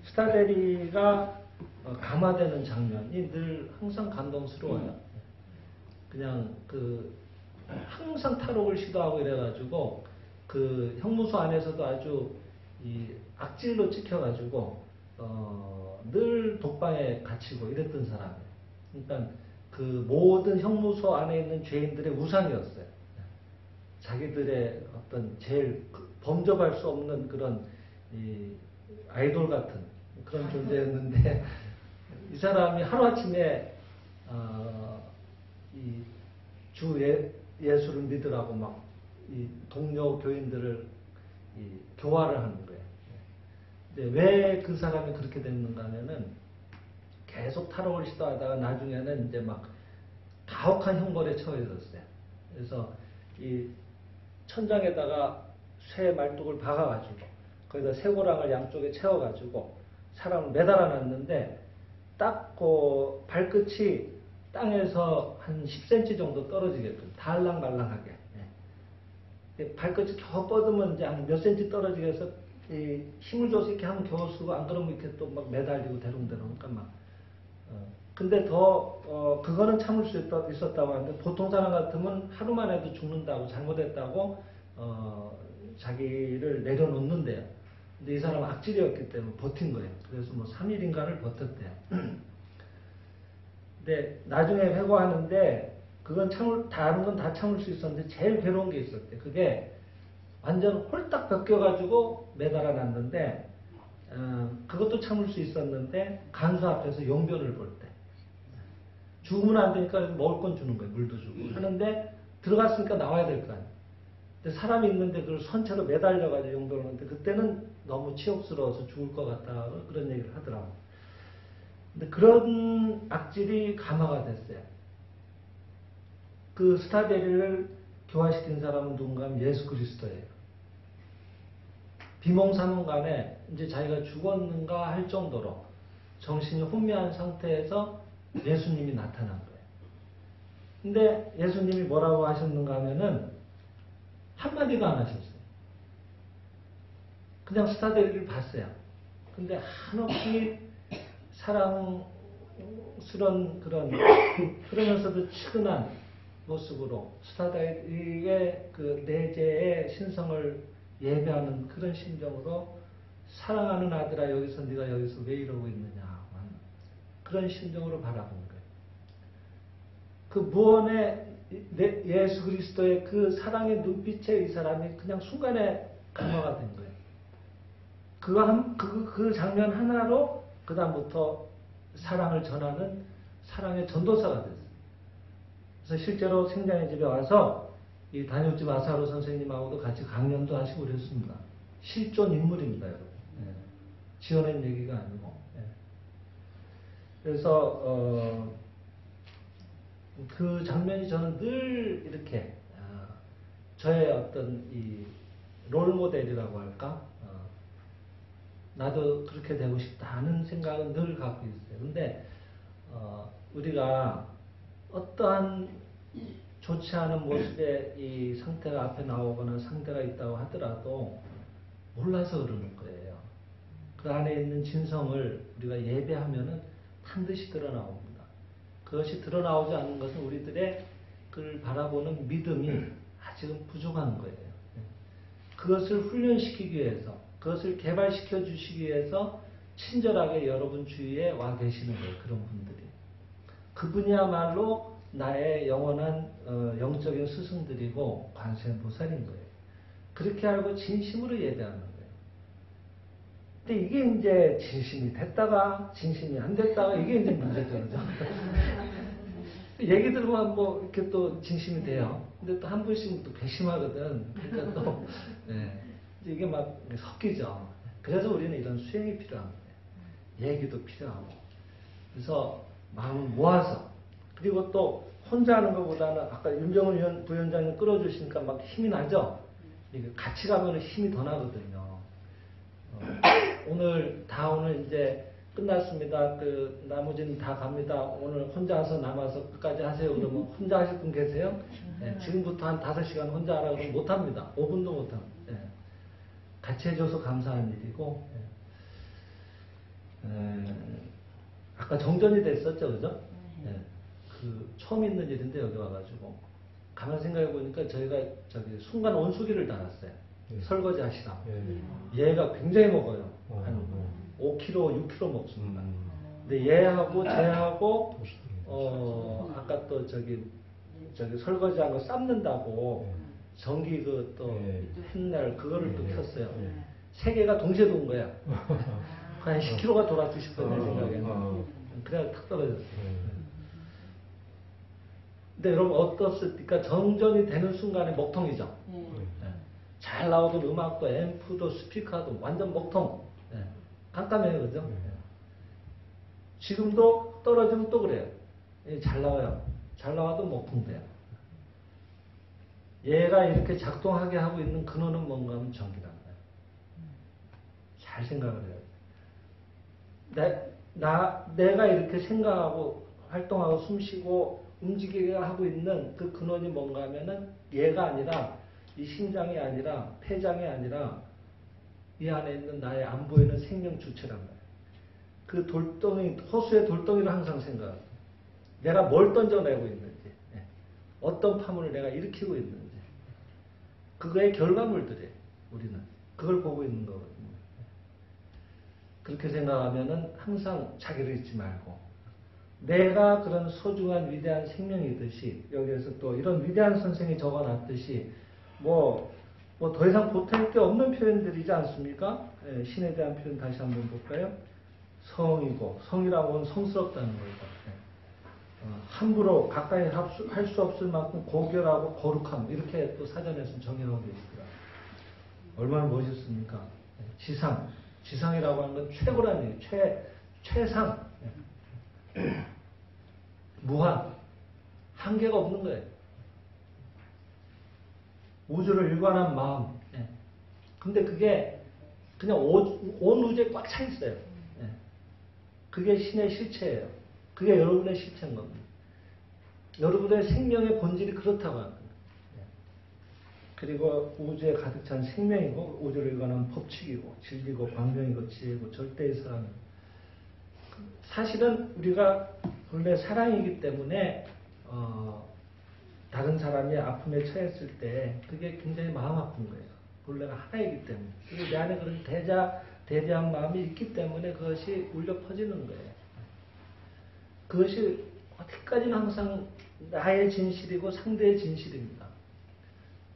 스타데리가 감화되는 장면이 늘 항상 감동스러워요. 그냥 항상 탈옥을 시도하고 이래가지고 그 형무소 안에서도 아주 이 악질로 찍혀가지고 늘 독방에 갇히고 이랬던 사람이에요. 그러니까 그 모든 형무소 안에 있는 죄인들의 우상이었어요. 자기들의 어떤 제일 범접할 수 없는 그런 이 아이돌 같은 그런 존재였는데 이 사람이 하루아침에 이 주 예수를 믿으라고 막 이 동료 교인들을 교화를 하는 거예요. 근데 왜 그 사람이 그렇게 됐는가 하면은 계속 탈옥을 시도하다가 나중에는 이제 막 가혹한 형벌에 처해졌어요. 그래서 이 천장에다가 쇠 말뚝을 박아가지고 거기다 쇠고랑을 양쪽에 채워가지고 사람을 매달아 놨는데 딱 그 발끝이 땅에서 한 10cm 정도 떨어지게끔 달랑말랑하게 발끝이 겨우 뻗으면 이제 한 몇 cm 떨어지게 해서 이 힘을 줘서 이렇게 하면 겨우 쓰고 안 그러면 이렇게 또 막 매달리고 대롱대롱 그러니까 막 근데 그거는 참을 수 있었다고 하는데 보통 사람 같으면 하루만 해도 죽는다고 잘못했다고 자기를 내려놓는데요. 근데 이 사람은 악질이었기 때문에 버틴 거예요. 그래서 뭐 3일인가를 버텼대요. 근데 나중에 회고하는데 그건 다른 건 다 참을 수 있었는데 제일 괴로운 게 있었대. 그게 완전 홀딱 벗겨가지고 매달아 놨는데 그것도 참을 수 있었는데 간수 앞에서 용변을 볼 때 죽으면 안 되니까 먹을 건 주는 거예요. 물도 주고 하는데 들어갔으니까 나와야 될 거 아니에요. 근데 사람이 있는데 그걸 선체로 매달려가지고 용변을 하는데 그때는 너무 치욕스러워서 죽을 것 같다 그런 얘기를 하더라고요. 근데 그런 악질이 감화가 됐어요. 그 스타베리를 교화시킨 사람은 누군가 하면 예수 그리스도예요. 비몽사몽간에 이제 자기가 죽었는가 할 정도로 정신이 혼미한 상태에서 예수님이 나타난 거예요. 근데 예수님이 뭐라고 하셨는가 하면은 한마디도 안 하셨어요. 그냥 스타데리를 봤어요. 근데 한없이 사랑스러운 그러면서도 측은한 모습으로 스타데리의 그 내재의 신성을 예배하는 그런 심정으로 사랑하는 아들아 여기서 네가 여기서 왜 이러고 있느냐 하는 그런 심정으로 바라본 거예요. 그 무언의 예수 그리스도의 그 사랑의 눈빛에 이 사람이 그냥 순간에 감화가 된 거예요. 그 장면 하나로 그 다음부터 사랑을 전하는 사랑의 전도사가 됐어요. 그래서 실제로 생장의 집에 와서 이 단육집 아사로 선생님하고도 같이 강연도 하시고 그랬습니다. 실존 인물입니다, 여러분. 예. 지어낸 얘기가 아니고. 예. 그래서 그 장면이 저는 늘 이렇게 저의 어떤 이 롤모델이라고 할까? 나도 그렇게 되고 싶다 하는 생각은 늘 갖고 있어요. 근데 우리가 어떠한 좋지 않은 모습의 이 상태가 앞에 나오거나 상태가 있다고 하더라도 몰라서 그러는 거예요. 그 안에 있는 진성을 우리가 예배하면은 반드시 드러나옵니다. 그것이 드러나오지 않는 것은 우리들의 그를 바라보는 믿음이 아직은 부족한 거예요. 그것을 훈련시키기 위해서, 그것을 개발시켜 주시기 위해서 친절하게 여러분 주위에 와 계시는 거예요. 그런 분들이. 그분이야말로 나의 영원한 영적인 스승들이고 관세음보살인 거예요. 그렇게 알고 진심으로 예배하는 거예요. 근데 이게 이제 진심이 됐다가 진심이 안 됐다가 이게 이제 문제죠. 얘기 들으면 뭐 이렇게 또 진심이 돼요. 근데 또 한 분씩 또 괘씸하거든. 그러니까 또 이게 막 섞이죠. 그래서 우리는 이런 수행이 필요한 거예요. 얘기도 필요하고. 그래서 마음을 모아서 그리고 또 혼자 하는 것보다는 아까 윤정은 부위원장님 끌어주시니까 막 힘이 나죠? 이게 같이 가면 힘이 더 나거든요. 오늘 이제 끝났습니다. 그 나머지는 다 갑니다. 오늘 혼자서 남아서 끝까지 하세요. 그러면 혼자 하실 분 계세요? 네, 지금부터 한 5시간 혼자 하라고 그러면 못합니다. 5분도 못합니다. 네. 같이 해줘서 감사한 일이고 아까 정전이 됐었죠. 그죠? 네. 그 처음 있는 일인데 여기 와가지고 가만 생각해 보니까 저희가 순간 온수기를 달았어요. 설거지 하시라고. 얘가 굉장히 먹어요. 한 5kg, 6kg 먹습니다. 근데 얘하고 쟤하고 아까 또 설거지한 거 삶는다고 전기 햇날 그거를 또 켰어요. 세 개가 동시에 돈 거야. 한 10kg가 돌았지 싶어요, 내 생각에는. 그래야 탁 떨어졌어요. 근데 여러분 어떻습니까? 정전이 되는 순간에 먹통이죠. 잘 나오던 음악도 앰프도 스피커도 완전 먹통. 깜깜해요, 그죠? 지금도 떨어지면 또 그래요. 잘 나와요. 잘 나와도 먹통돼요. 얘가 이렇게 작동하게 하고 있는 근원은 뭔가 하면 전기란 거예요. 잘 생각을 해요. 내가 이렇게 생각하고 활동하고 숨쉬고 움직이게 하고 있는 그 근원이 뭔가 하면은 얘가 아니라 이 심장이 아니라 폐장이 아니라 이 안에 있는 나의 안 보이는 생명 주체란 말이에요. 그 돌덩이, 호수의 돌덩이를 항상 생각하고, 내가 뭘 던져내고 있는지, 어떤 파문을 내가 일으키고 있는지, 그거의 결과물들이에요, 우리는. 그걸 보고 있는 거거든요. 그렇게 생각하면은 항상 자기를 잊지 말고, 내가 그런 소중한 위대한 생명이듯이, 여기에서 또 이런 위대한 선생이 적어놨듯이, 뭐 더 이상 보탤 게 없는 표현들이지 않습니까? 신에 대한 표현 다시 한번 볼까요? 성이고, 성이라고 하면 성스럽다는 거죠. 함부로 가까이 할 수 없을 만큼 고결하고 거룩함, 이렇게 또 사전에서 정의하고 계시더라고요. 얼마나 멋있습니까? 지상이라고 하는 건 최고라는 얘기예요. 최상. 무한. 한계가 없는 거예요. 우주를 일관한 마음. 근데 그게 그냥 온 우주에 꽉 차 있어요. 그게 신의 실체예요. 그게 여러분의 실체인 겁니다. 여러분의 생명의 본질이 그렇다고 합니다. 그리고 우주에 가득 찬 생명이고, 우주를 일관한 법칙이고, 진리고, 광명이고, 지혜고, 절대의 사랑이고. 사실은 우리가 본래 사랑이기 때문에 다른 사람이 아픔에 처했을 때 그게 굉장히 마음 아픈 거예요. 본래가 하나이기 때문에. 그리고 내 안에 그런 대대한 마음이 있기 때문에 그것이 울려 퍼지는 거예요. 그것이 어디까지는 항상 나의 진실이고 상대의 진실입니다.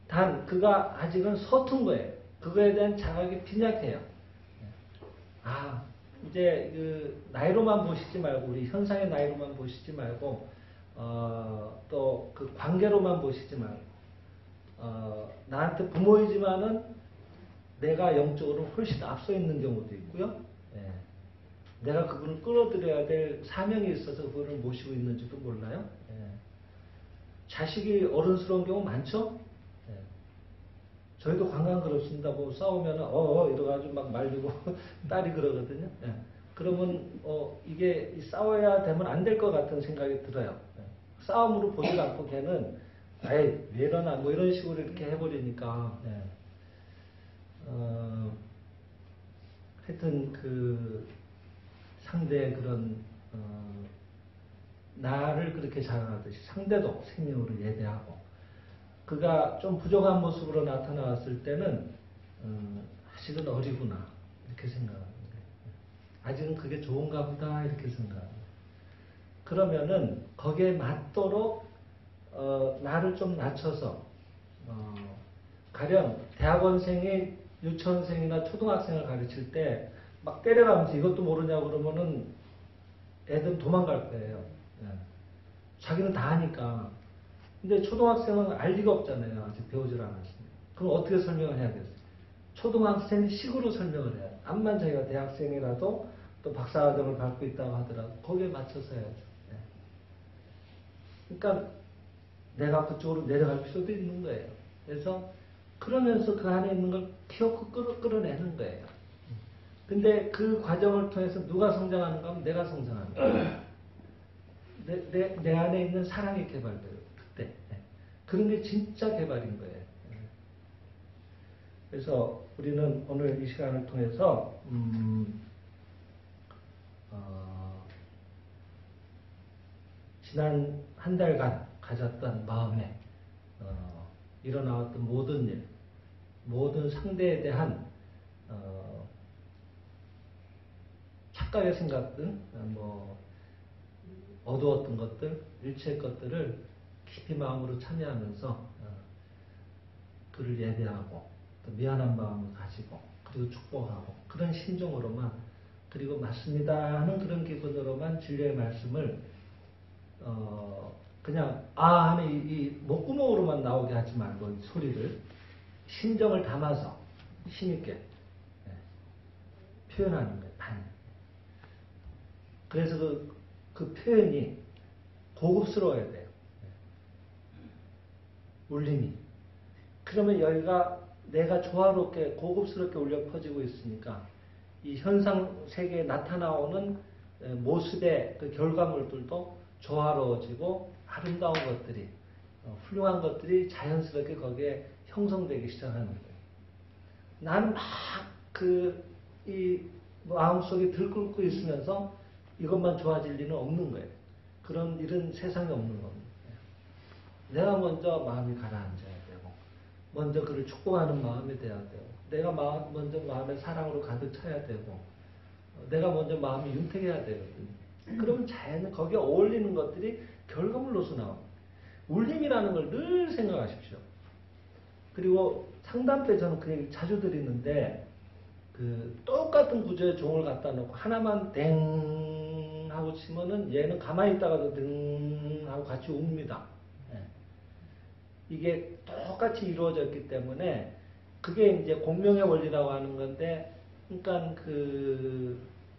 단 그가 아직은 서툰 거예요. 그거에 대한 자각이 빈약해요. 이제 그 나이로만 보시지 말고, 우리 현상의 나이로만 보시지 말고, 또 그 관계로만 보시지 말고, 나한테 부모이지만은 내가 영적으로 훨씬 앞서 있는 경우도 있고요. 내가 그분을 끌어들여야 될 사명이 있어서 그분을 모시고 있는지도 몰라요. 자식이 어른스러운 경우 많죠? 저희도 관광 그렇습니다. 뭐 싸우면 이래가지고 막 말리고 딸이 그러거든요. 그러면 이게 싸워야 되면 안 될 것 같은 생각이 들어요. 싸움으로 보지 않고 걔는 왜 이러나 뭐 이런 식으로 이렇게 해버리니까 하여튼 그 상대의 그런 나를 그렇게 자랑하듯이 상대도 생명으로 예대하고, 그가 좀 부족한 모습으로 나타나왔을 때는 아직은 어리구나 이렇게 생각합니다. 아직은 그게 좋은가 보다 이렇게 생각합니다. 그러면은 거기에 맞도록 나를 좀 낮춰서 가령 대학원생이 유치원생이나 초등학생을 가르칠 때 막 때려가면서 이것도 모르냐고 그러면은 애들은 도망갈 거예요. 자기는 다 하니까. 근데 초등학생은 알 리가 없잖아요. 아직 배우질 않았으니까. 그럼 어떻게 설명을 해야겠어요? 초등학생식으로 설명을 해야 돼요. 암만 자기가 대학생이라도 또 박사과정을 밟고 있다고 하더라도 거기에 맞춰서 해야죠. 그러니까 내가 그쪽으로 내려갈 필요도 있는 거예요. 그래서 그러면서 그 안에 있는 걸 키워서 끌어내는 거예요. 근데 그 과정을 통해서 누가 성장하는가 하면 내가 성장하는 거예요. 내 안에 있는 사랑이 개발돼요. 그때. 그런 게 진짜 개발인 거예요. 그래서 우리는 오늘 이 시간을 통해서 지난 한 달간 가졌던 마음에 일어나왔던 모든 일, 모든 상대에 대한 착각의 생각들, 뭐 어두웠던 것들, 일체의 것들을 깊이 마음으로 참여하면서 그를 예배하고 또 미안한 마음을 가지고 그리고 축복하고 그런 심정으로만, 그리고 맞습니다 하는 그런 기분으로만 진리의 말씀을 그냥 하는 이 목구멍으로만 나오게 하지 말고 이 소리를 심정을 담아서 힘있게 표현하는 거예요. 그래서 그 표현이 고급스러워야 돼요. 울림이. 그러면 여기가 내가 조화롭게 고급스럽게 울려 퍼지고 있으니까 이 현상 세계에 나타나오는 모습의 그 결과물들도 조화로워지고 아름다운 것들이, 훌륭한 것들이 자연스럽게 거기에 형성되기 시작하는 거예요. 나는 막 이 마음속에 들끓고 있으면서 이것만 좋아질 리는 없는 거예요. 그런 일은 세상에 없는 겁니다. 내가 먼저 마음이 가라앉아야 되고, 먼저 그를 축복하는 마음이 돼야 되고, 내가 먼저 마음의 사랑으로 가득 차야 되고, 내가 먼저 마음이 윤택해야 되거든요. 그러면 자연히 거기에 어울리는 것들이 결과물로서 나옵니다. 울림이라는 걸 늘 생각하십시오. 그리고 상담 때 저는 그 얘기 자주 드리는데, 똑같은 구조의 종을 갖다 놓고 하나만 땡 하고 치면은 얘는 가만히 있다가도 땡 하고 같이 웁니다. 이게 똑같이 이루어졌기 때문에 그게 이제 공명의 원리라고 하는 건데, 그러니까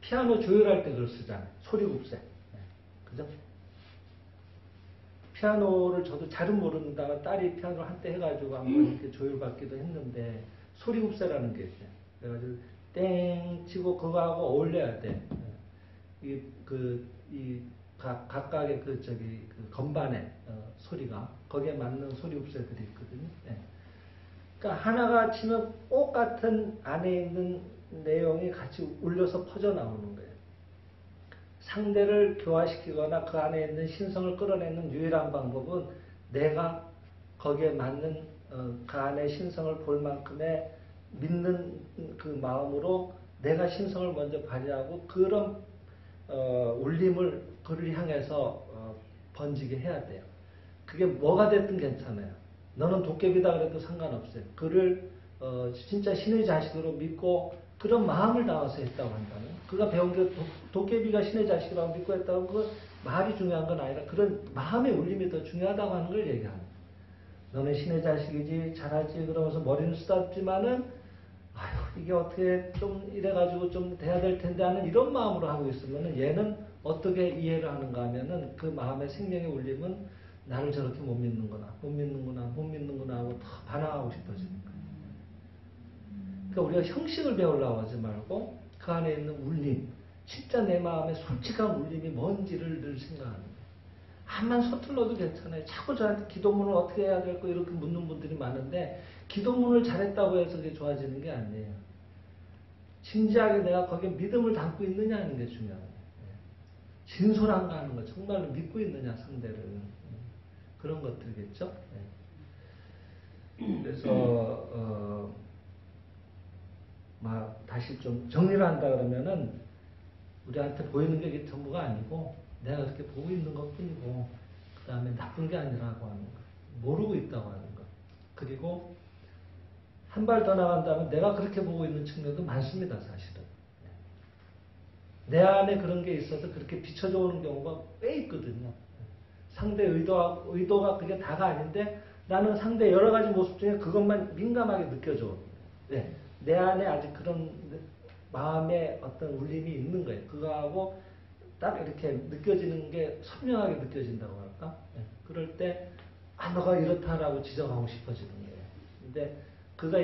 피아노 조율할 때 그걸 쓰잖아요. 소리굽새. 그죠? 피아노를 저도 잘은 모르다가 딸이 피아노를 한때 해가지고 한번 이렇게 조율받기도 했는데, 소리굽새라는 게 있어요. 그래가지고 땡 치고 그거하고 어울려야 돼. 각각의 건반의 소리가 거기에 맞는 소리굽새들이 있거든요. 그러니까 하나가 치면 똑같은 안에 있는 내용이 같이 울려서 퍼져 나오는 거예요. 상대를 교화시키거나 그 안에 있는 신성을 끌어내는 유일한 방법은 내가 거기에 맞는 그 안에 신성을 볼 만큼의 믿는 그 마음으로 내가 신성을 먼저 발휘하고 그런 울림을 그를 향해서 번지게 해야 돼요. 그게 뭐가 됐든 괜찮아요. 너는 도깨비다 그래도 상관없어요. 그를 진짜 신의 자식으로 믿고 그런 마음을 담아서 했다고 한다면, 그가 배운 게 도깨비가 신의 자식이라고 믿고 했다고 그 말이 중요한 건 아니라 그런 마음의 울림이 더 중요하다고 하는 걸 얘기합니다. 너는 신의 자식이지 잘하지 그러면서 머리는 쓰다듬지만은 아유 이게 어떻게 좀 이래가지고 좀 돼야 될 텐데 하는 이런 마음으로 하고 있으면은 얘는 어떻게 이해를 하는가 하면은 그 마음의 생명의 울림은 나를 저렇게 못 믿는구나 하고 더 반항하고 싶어지는 거예요. 그러니까 우리가 형식을 배우려고 하지 말고 그 안에 있는 울림, 진짜 내 마음의 솔직한 울림이 뭔지를 늘 생각하는 거예요. 암만 서툴러도 괜찮아요. 자꾸 저한테 기도문을 어떻게 해야 될까 이렇게 묻는 분들이 많은데, 기도문을 잘했다고 해서 그게 좋아지는 게 아니에요. 진지하게 내가 거기에 믿음을 담고 있느냐 하는 게 중요해요. 진솔한가 하는 거, 정말로 믿고 있느냐 상대를. 그런 것들이겠죠. 그래서 다시 좀 정리를 한다 그러면은 우리한테 보이는 게 이게 전부가 아니고 내가 그렇게 보고 있는 것 뿐이고, 그 다음에 나쁜 게 아니라고 하는 거, 모르고 있다고 하는 거, 그리고 한 발 더 나간다면 내가 그렇게 보고 있는 측면도 많습니다. 사실은 내 안에 그런 게 있어서 그렇게 비춰져 오는 경우가 꽤 있거든요. 상대 의도가 그게 다가 아닌데 나는 상대 여러 가지 모습 중에 그것만 민감하게 느껴져. 내 안에 아직 그런 마음의 어떤 울림이 있는 거예요. 그거하고 딱 이렇게 느껴지는 게 선명하게 느껴진다고 할까? 그럴 때 너가 이렇다라고 지적하고 싶어지는 거예요. 근데 그가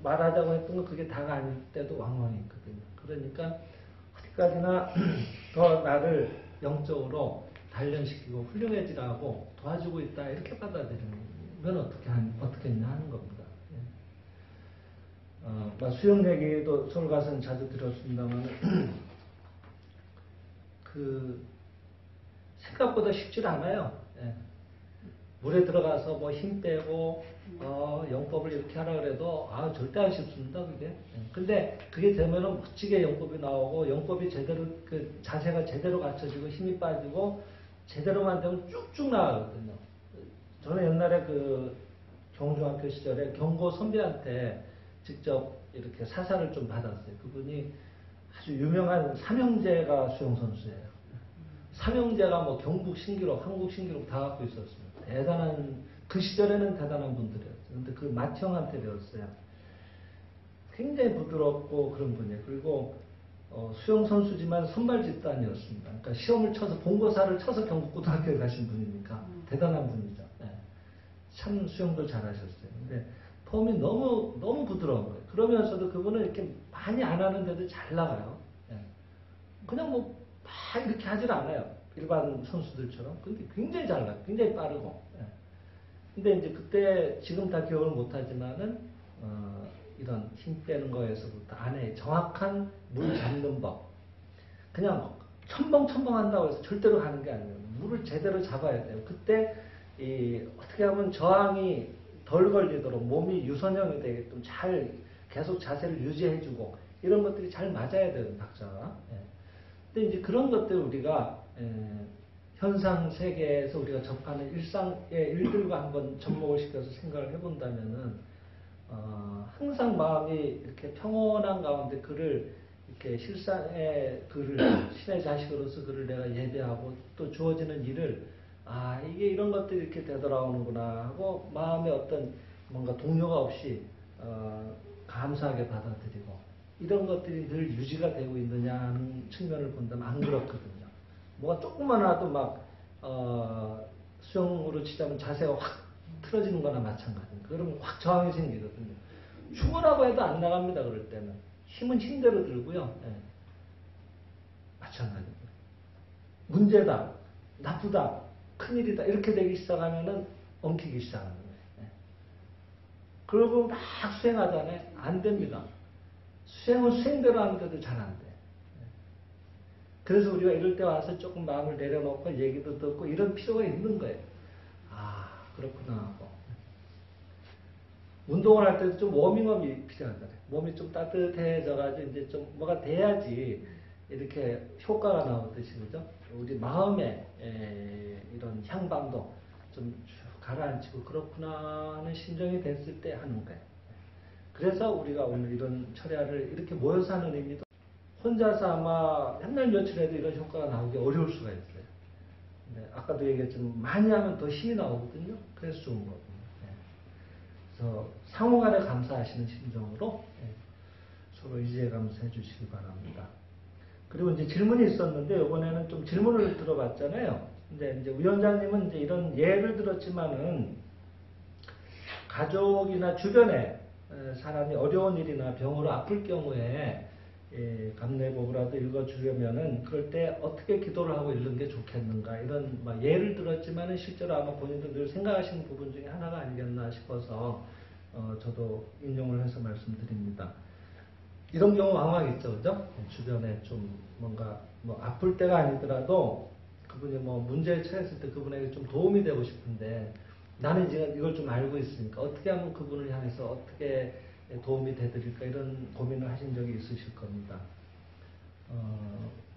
말하자고 했던 건 그게 다가 아닐 때도 왕왕 있거든요. 그러니까 어디까지나 더 나를 영적으로 단련시키고 훌륭해지라고 도와주고 있다 이렇게 받아들이면 어떻겠냐 하는 겁니다. 수영 얘기도 서울 가서는 자주 들었습니다만 생각보다 쉽지 않아요. 물에 들어가서 뭐 힘 빼고 영법을 이렇게 하라 그래도 절대 안 쉽습니다. 그게. 근데 그게 되면은 멋지게 영법이 나오고, 영법이 제대로 자세가 제대로 갖춰지고 힘이 빠지고 제대로만 되면 쭉쭉 나가거든요. 저는 옛날에 경중학교 시절에 경고 선배한테 직접 이렇게 사사를 좀 받았어요. 그분이 아주 유명한 삼형제가 수영선수예요. 삼형제가 뭐 경북 신기록, 한국 신기록 다 갖고 있었습니다. 그 시절에는 대단한 분들이었어요. 근데 그 맏형한테 배웠어요. 굉장히 부드럽고 그런 분이에요. 그리고 수영선수지만 선발 집단이었습니다. 그러니까 시험을 쳐서 본고사를 쳐서 경북고등학교에 가신 분이니까 대단한 분이죠. 참 수영도 잘하셨어요. 근데 폼이 너무 부드러운 거예요. 그러면서도 그분은 이렇게 많이 안 하는데도 잘 나가요. 그냥 막 이렇게 하질 않아요. 일반 선수들처럼. 근데 굉장히 잘 나가요. 굉장히 빠르고. 근데 이제 그때 지금 다 기억을 못 하지만은 이런 힘 빼는 거에서부터 안에 정확한 물 잡는 법. 그냥 첨벙첨벙 한다고 해서 절대로 가는 게 아니에요. 물을 제대로 잡아야 돼요. 그때 어떻게 하면 저항이 덜 걸리도록 몸이 유선형이 되게끔 잘 계속 자세를 유지해주고 이런 것들이 잘 맞아야 되는 박자가. 예. 근데 이제 그런 것들 우리가 현상 세계에서 우리가 접하는 일상의 일들과 한번 접목을 시켜서 생각을 해본다면은 항상 마음이 이렇게 평온한 가운데 그를 이렇게 실상의 그를 신의 자식으로서 그를 내가 예배하고 또 주어지는 일을 이게 이런 것들이 이렇게 되돌아오는구나 하고 마음에 어떤 뭔가 동요가 없이 감사하게 받아들이고 이런 것들이 늘 유지가 되고 있느냐 하는 측면을 본다면 안 그렇거든요. 뭐가 조금만 와도 막 수영으로 치자면 자세가 확 틀어지는 거나 마찬가지입니다. 그러면 확 저항이 생기거든요. 죽으라고 해도 안 나갑니다. 그럴 때는. 힘은 힘대로 들고요. 예. 마찬가지입니다. 문제다, 나쁘다, 큰일이다 이렇게 되기 시작하면은 엉키기 시작하는 거예요. 예. 그러고 막 수행하잖아요. 안 됩니다. 수행은 수행대로 하는데도 잘 안 돼. 그래서 우리가 이럴 때 와서 조금 마음을 내려놓고 얘기도 듣고 이런 필요가 있는 거예요. 그렇구나 하고. 운동을 할 때도 좀 워밍업이 필요하잖아요. 몸이 좀 따뜻해져가지고 이제 좀 뭐가 돼야지 이렇게 효과가 나오듯이, 그죠? 우리 마음의 이런 향방도 좀 가라앉히고 그렇구나 하는 심정이 됐을 때 하는 거예요. 그래서 우리가 오늘 이런 철야를 이렇게 모여서 하는 의미도 혼자서 아마 맨날 며칠 해도 이런 효과가 나오기 어려울 수가 있어요. 네, 아까도 얘기했지만 많이 하면 더 힘이 나오거든요. 그래서 좋은 거거든요. 네. 그래서 상호간에 감사하시는 심정으로 서로 이제 감사해 주시기 바랍니다. 그리고 이제 질문이 있었는데 이번에는 좀 질문을 들어봤잖아요. 근데 이제 위원장님은 이제 이런 예를 들었지만은 가족이나 주변에 사람이 어려운 일이나 병으로 아플 경우에 감내법이라도 읽어주려면은 그럴 때 어떻게 기도를 하고 읽는 게 좋겠는가 이런 예를 들었지만은 실제로 아마 본인도 늘 생각하시는 부분 중에 하나가 아니겠나 싶어서 저도 인용을 해서 말씀드립니다. 이런 경우 왕왕 있죠, 그죠? 주변에 좀 뭔가 아플 때가 아니더라도 그분이 문제에 처했을 때 그분에게 좀 도움이 되고 싶은데 나는 지금 이걸 좀 알고 있으니까 어떻게 하면 그분을 향해서 어떻게 도움이 되드릴까 이런 고민을 하신 적이 있으실 겁니다.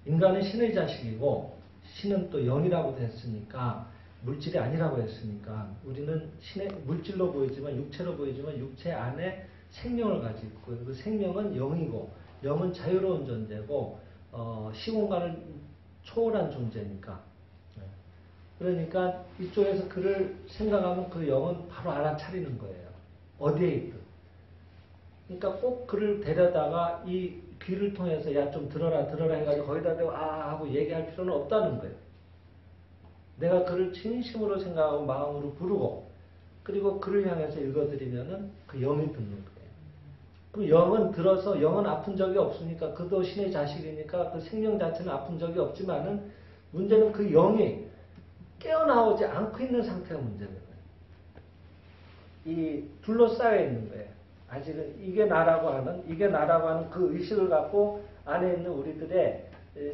인간은 신의 자식이고 신은 또 영이라고 했으니까 물질이 아니라고 했으니까 우리는 신의 물질로 보이지만 육체로 보이지만 육체 안에 생명을 가지고 있고 그 생명은 영이고 영은 자유로운 존재고 시공간을 초월한 존재니까 그러니까 이쪽에서 그를 생각하면 그 영은 바로 알아차리는 거예요. 어디에 있든. 그러니까 꼭 그를 데려다가 이 귀를 통해서 야 좀 들어라 해가지고 거기다 대고 하고 얘기할 필요는 없다는 거예요. 내가 그를 진심으로 생각하고 마음으로 부르고 그리고 그를 향해서 읽어드리면은 그 영이 듣는 거예요. 그 영은 들어서 영은 아픈 적이 없으니까 그도 신의 자식이니까 그 생명 자체는 아픈 적이 없지만은 문제는 그 영이 깨어나오지 않고 있는 상태가 문제거든요. 이 둘러싸여 있는 거예요. 아직은 이게 나라고 하는 그 의식을 갖고 안에 있는 우리들의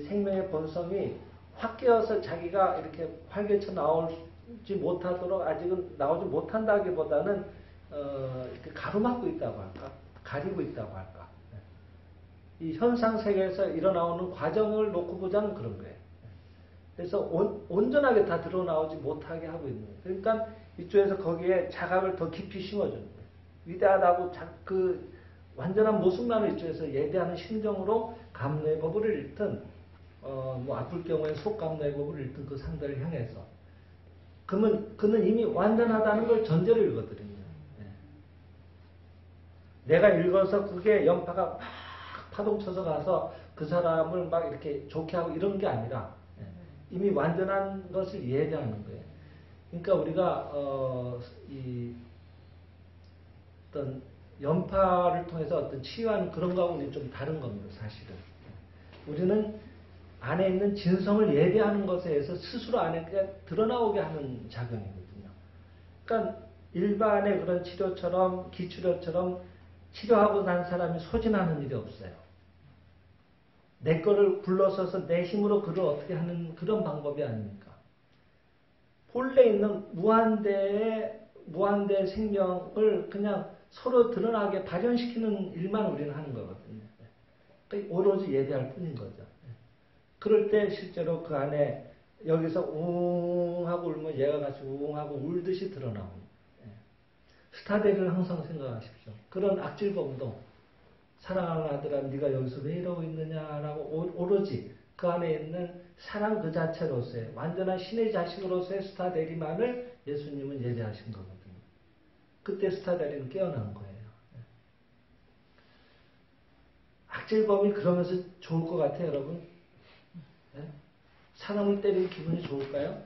생명의 본성이 확 깨어서 자기가 이렇게 활개쳐 나오지 못하도록 아직은 나오지 못한다기보다는 이렇게 가로막고 있다고 할까? 가리고 있다고 할까? 이 현상 세계에서 일어나오는 과정을 놓고 보자면 그런 거예요. 그래서 온전하게 다 드러나오지 못하게 하고 있는 거예요. 그러니까 이쪽에서 거기에 자각을 더 깊이 심어주는 거예요. 위대하다고 그 완전한 모습만을 이쪽에서 예배하는 심정으로 감로의 법을 읽든 아플 경우에 속감로의 법을 읽든 그 상대를 향해서 그러면 그는 이미 완전하다는 걸 전제로 읽어드립니다. 내가 읽어서 그게 연파가 막 파동쳐서 가서 그 사람을 막 이렇게 좋게 하고 이런 게 아니라 이미 완전한 것을 예배하는 거예요. 그러니까 우리가 어떤 연파를 통해서 어떤 치유하는 그런 거하고는 좀 다른 겁니다. 사실은. 우리는 안에 있는 진성을 예배하는 것에 의해서 스스로 안에 드러나오게 하는 작용이거든요. 그러니까 일반의 그런 치료처럼 기치료처럼 치료하고 난 사람이 소진하는 일이 없어요. 내 거를 불러서서 내 힘으로 그를 어떻게 하는 그런 방법이 아닙니까? 본래 있는 무한대의 생명을 그냥 서로 드러나게 발현시키는 일만 우리는 하는 거거든요. 그러니까 오로지 예배할 뿐인 거죠. 그럴 때 실제로 그 안에 여기서 웅 하고 울면 얘가 같이 웅 하고 울듯이 드러나옵니다. 스타데이를 항상 생각하십시오. 그런 악질범도 사랑하는 아들아 네가 여기서 왜 이러고 있느냐라고 오로지 그 안에 있는 사랑 그 자체로서의 완전한 신의 자식으로서의 스타데리만을 예수님은 예배하신 거거든요. 그때 스타데리는 깨어난 거예요. 악질범이 그러면서 좋을 것 같아요, 여러분? 사람을 때리는 기분이 좋을까요?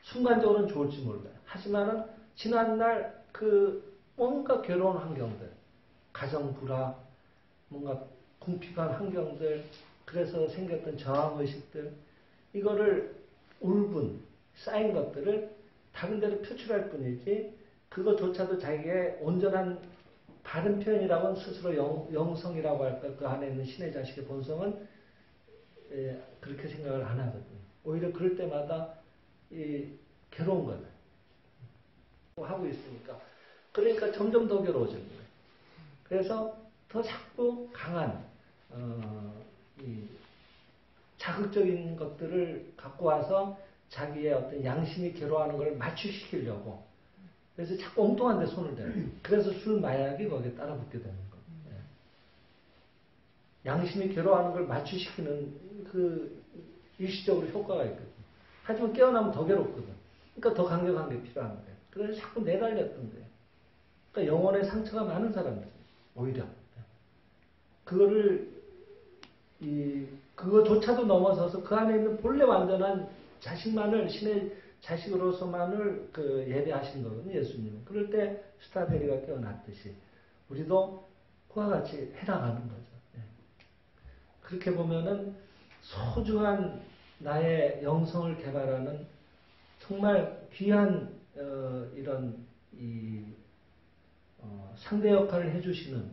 순간적으로는 좋을지 몰라요. 하지만은 지난날 그 뭔가 괴로운 환경들, 가정 불화, 뭔가 궁핍한 환경들, 그래서 생겼던 저항의식들, 이거를 울분, 쌓인 것들을 다른 데로 표출할 뿐이지 그것조차도 자기의 온전한 바른 표현이라고는 스스로 영성이라고 할까 그 안에 있는 신의 자식의 본성은 그렇게 생각을 안 하거든요. 오히려 그럴 때마다 괴로운 거예요. 하고 있으니까. 그러니까 점점 더 괴로워지는 거예요. 그래서 더 자꾸 강한 이 자극적인 것들을 갖고 와서 자기의 어떤 양심이 괴로워하는 걸 맞추시키려고 그래서 자꾸 엉뚱한 데 손을 대요. 그래서 술, 마약이 거기에 따라 붙게 되는 거예요. 양심이 괴로워하는 걸 맞추시키는 그 일시적으로 효과가 있거든요. 하지만 깨어나면 더 괴롭거든. 그러니까 더 강력한 게 필요한 거예요. 그래서 자꾸 내달렸던 거예요. 그러니까 영혼의 상처가 많은 사람들 오히려 그거를 그거조차도 넘어서서 그 안에 있는 본래 완전한 자식만을 신의 자식으로서만을 예배하신 거거든요, 예수님은. 그럴 때 스타데리가 깨어났듯이 우리도 그와 같이 해나가는 거죠. 그렇게 보면은 소중한 나의 영성을 개발하는 정말 귀한 이런 상대 역할을 해주시는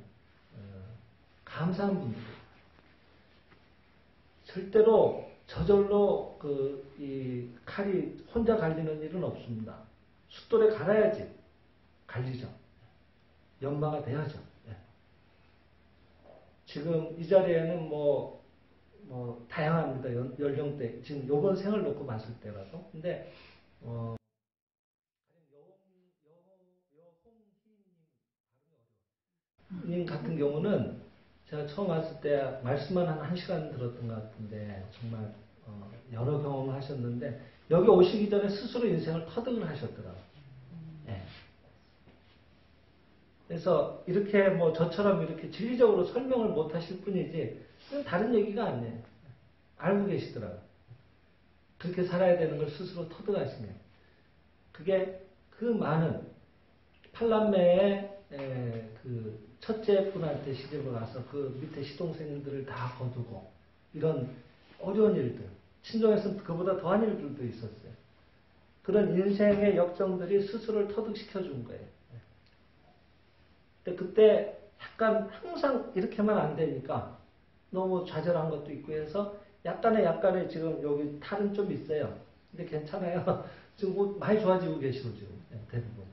감사한 분들. 절대로 저절로 이 칼이 혼자 갈리는 일은 없습니다. 숫돌에 갈아야지 갈리죠. 연마가 돼야죠. 지금 이 자리에는 뭐 다양합니다. 연령대 지금 요번 생을 놓고 봤을 때라도. 근데 여홍희님 같은 경우는 제가 처음 왔을 때 말씀만 한 1시간 들었던 것 같은데 정말 여러 경험을 하셨는데 여기 오시기 전에 스스로 인생을 터득을 하셨더라고요. 그래서 이렇게 저처럼 이렇게 진리적으로 설명을 못 하실 뿐이지 다른 얘기가 아니에요. 알고 계시더라고요. 그렇게 살아야 되는 걸 스스로 터득하시네요. 그게 그 많은 팔남매의 그 첫째 분한테 시집을 가서 그 밑에 시동생들을 다 거두고 이런 어려운 일들, 친정에서는 그보다 더한 일들도 있었어요. 그런 인생의 역정들이 스스로를 터득시켜 준 거예요. 근데 그때 약간 항상 이렇게만 안 되니까 너무 좌절한 것도 있고 해서 약간의 지금 여기 탈은 좀 있어요. 근데 괜찮아요. 지금 많이 좋아지고 계시고 지금 대부분.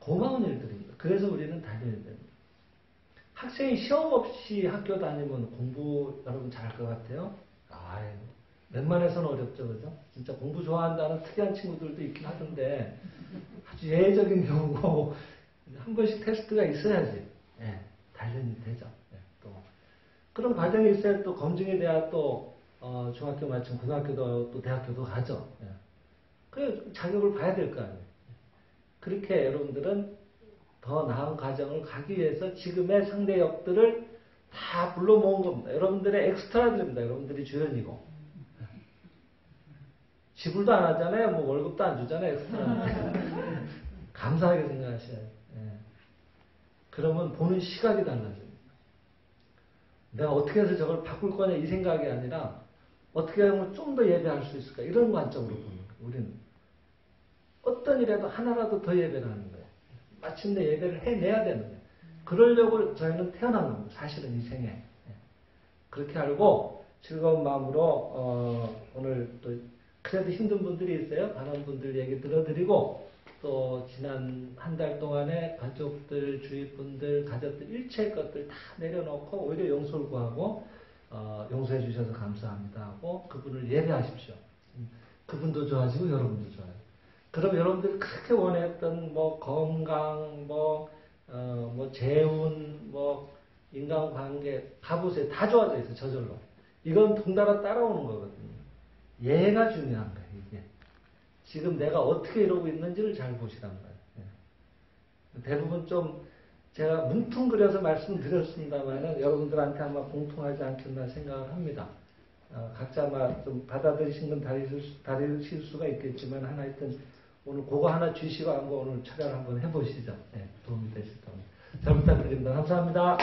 고마운 일들입니다. 그래서 우리는 다녀야 됩니다. 학생이 시험 없이 학교 다니면 공부 여러분 잘할 것 같아요? 웬만해서는 어렵죠, 그죠? 진짜 공부 좋아한다는 특이한 친구들도 있긴 하던데 아주 예외적인 경우고 한 번씩 테스트가 있어야지 단련이 되죠. 또 그런 과정이 있어야 또 검증이 돼야 또 중학교 마치면 고등학교도 또 대학교도 가죠. 그 자격을 봐야 될 거 아니에요. 그렇게 여러분들은 더 나은 과정을 가기 위해서 지금의 상대 역들을 다 불러 모은 겁니다. 여러분들의 엑스트라들입니다. 여러분들이 주연이고. 지불도 안 하잖아요. 월급도 안 주잖아요. 엑스트라. 감사하게 생각하셔야 돼요. 그러면 보는 시각이 달라집니다. 내가 어떻게 해서 저걸 바꿀 거냐 이 생각이 아니라 어떻게 하면 좀 더 예배할 수 있을까 이런 관점으로 보는 거예요. 우리는 어떤 일에도 하나라도 더 예배를 하는 거예요. 마침내 예배를 해내야 되는 거예요. 그러려고 저희는 태어난 겁니다. 사실은 이 생에. 그렇게 알고 즐거운 마음으로 오늘 또 그래도 힘든 분들이 있어요. 많은 분들 얘기 들어드리고 또 지난 한 달 동안에 가족들, 주위 분들, 가족들 일체의 것들 다 내려놓고 오히려 용서를 구하고 용서해 주셔서 감사합니다 하고 그분을 예배하십시오. 그분도 좋아지고 여러분도 좋아요. 그럼 여러분들이 그렇게 원했던 뭐 건강, 뭐 재운, 뭐 인간관계 가보세요. 다 좋아져 있어요. 저절로. 이건 덩달아 따라오는 거거든요. 예가 중요한 거예요. 이게. 지금 내가 어떻게 이러고 있는지를 잘 보시란 말이에요. 대부분 좀 제가 뭉퉁그려서 말씀드렸습니다만 여러분들한테 아마 공통하지 않겠나 생각을 합니다. 각자 아마 좀 받아들이신 건 다르실 수가 있겠지만 하여튼 오늘 그거 하나 주시고 한번 오늘 촬영 한번 해보시죠. 네, 도움이 되실 겁니다. 잘 부탁드립니다. 감사합니다.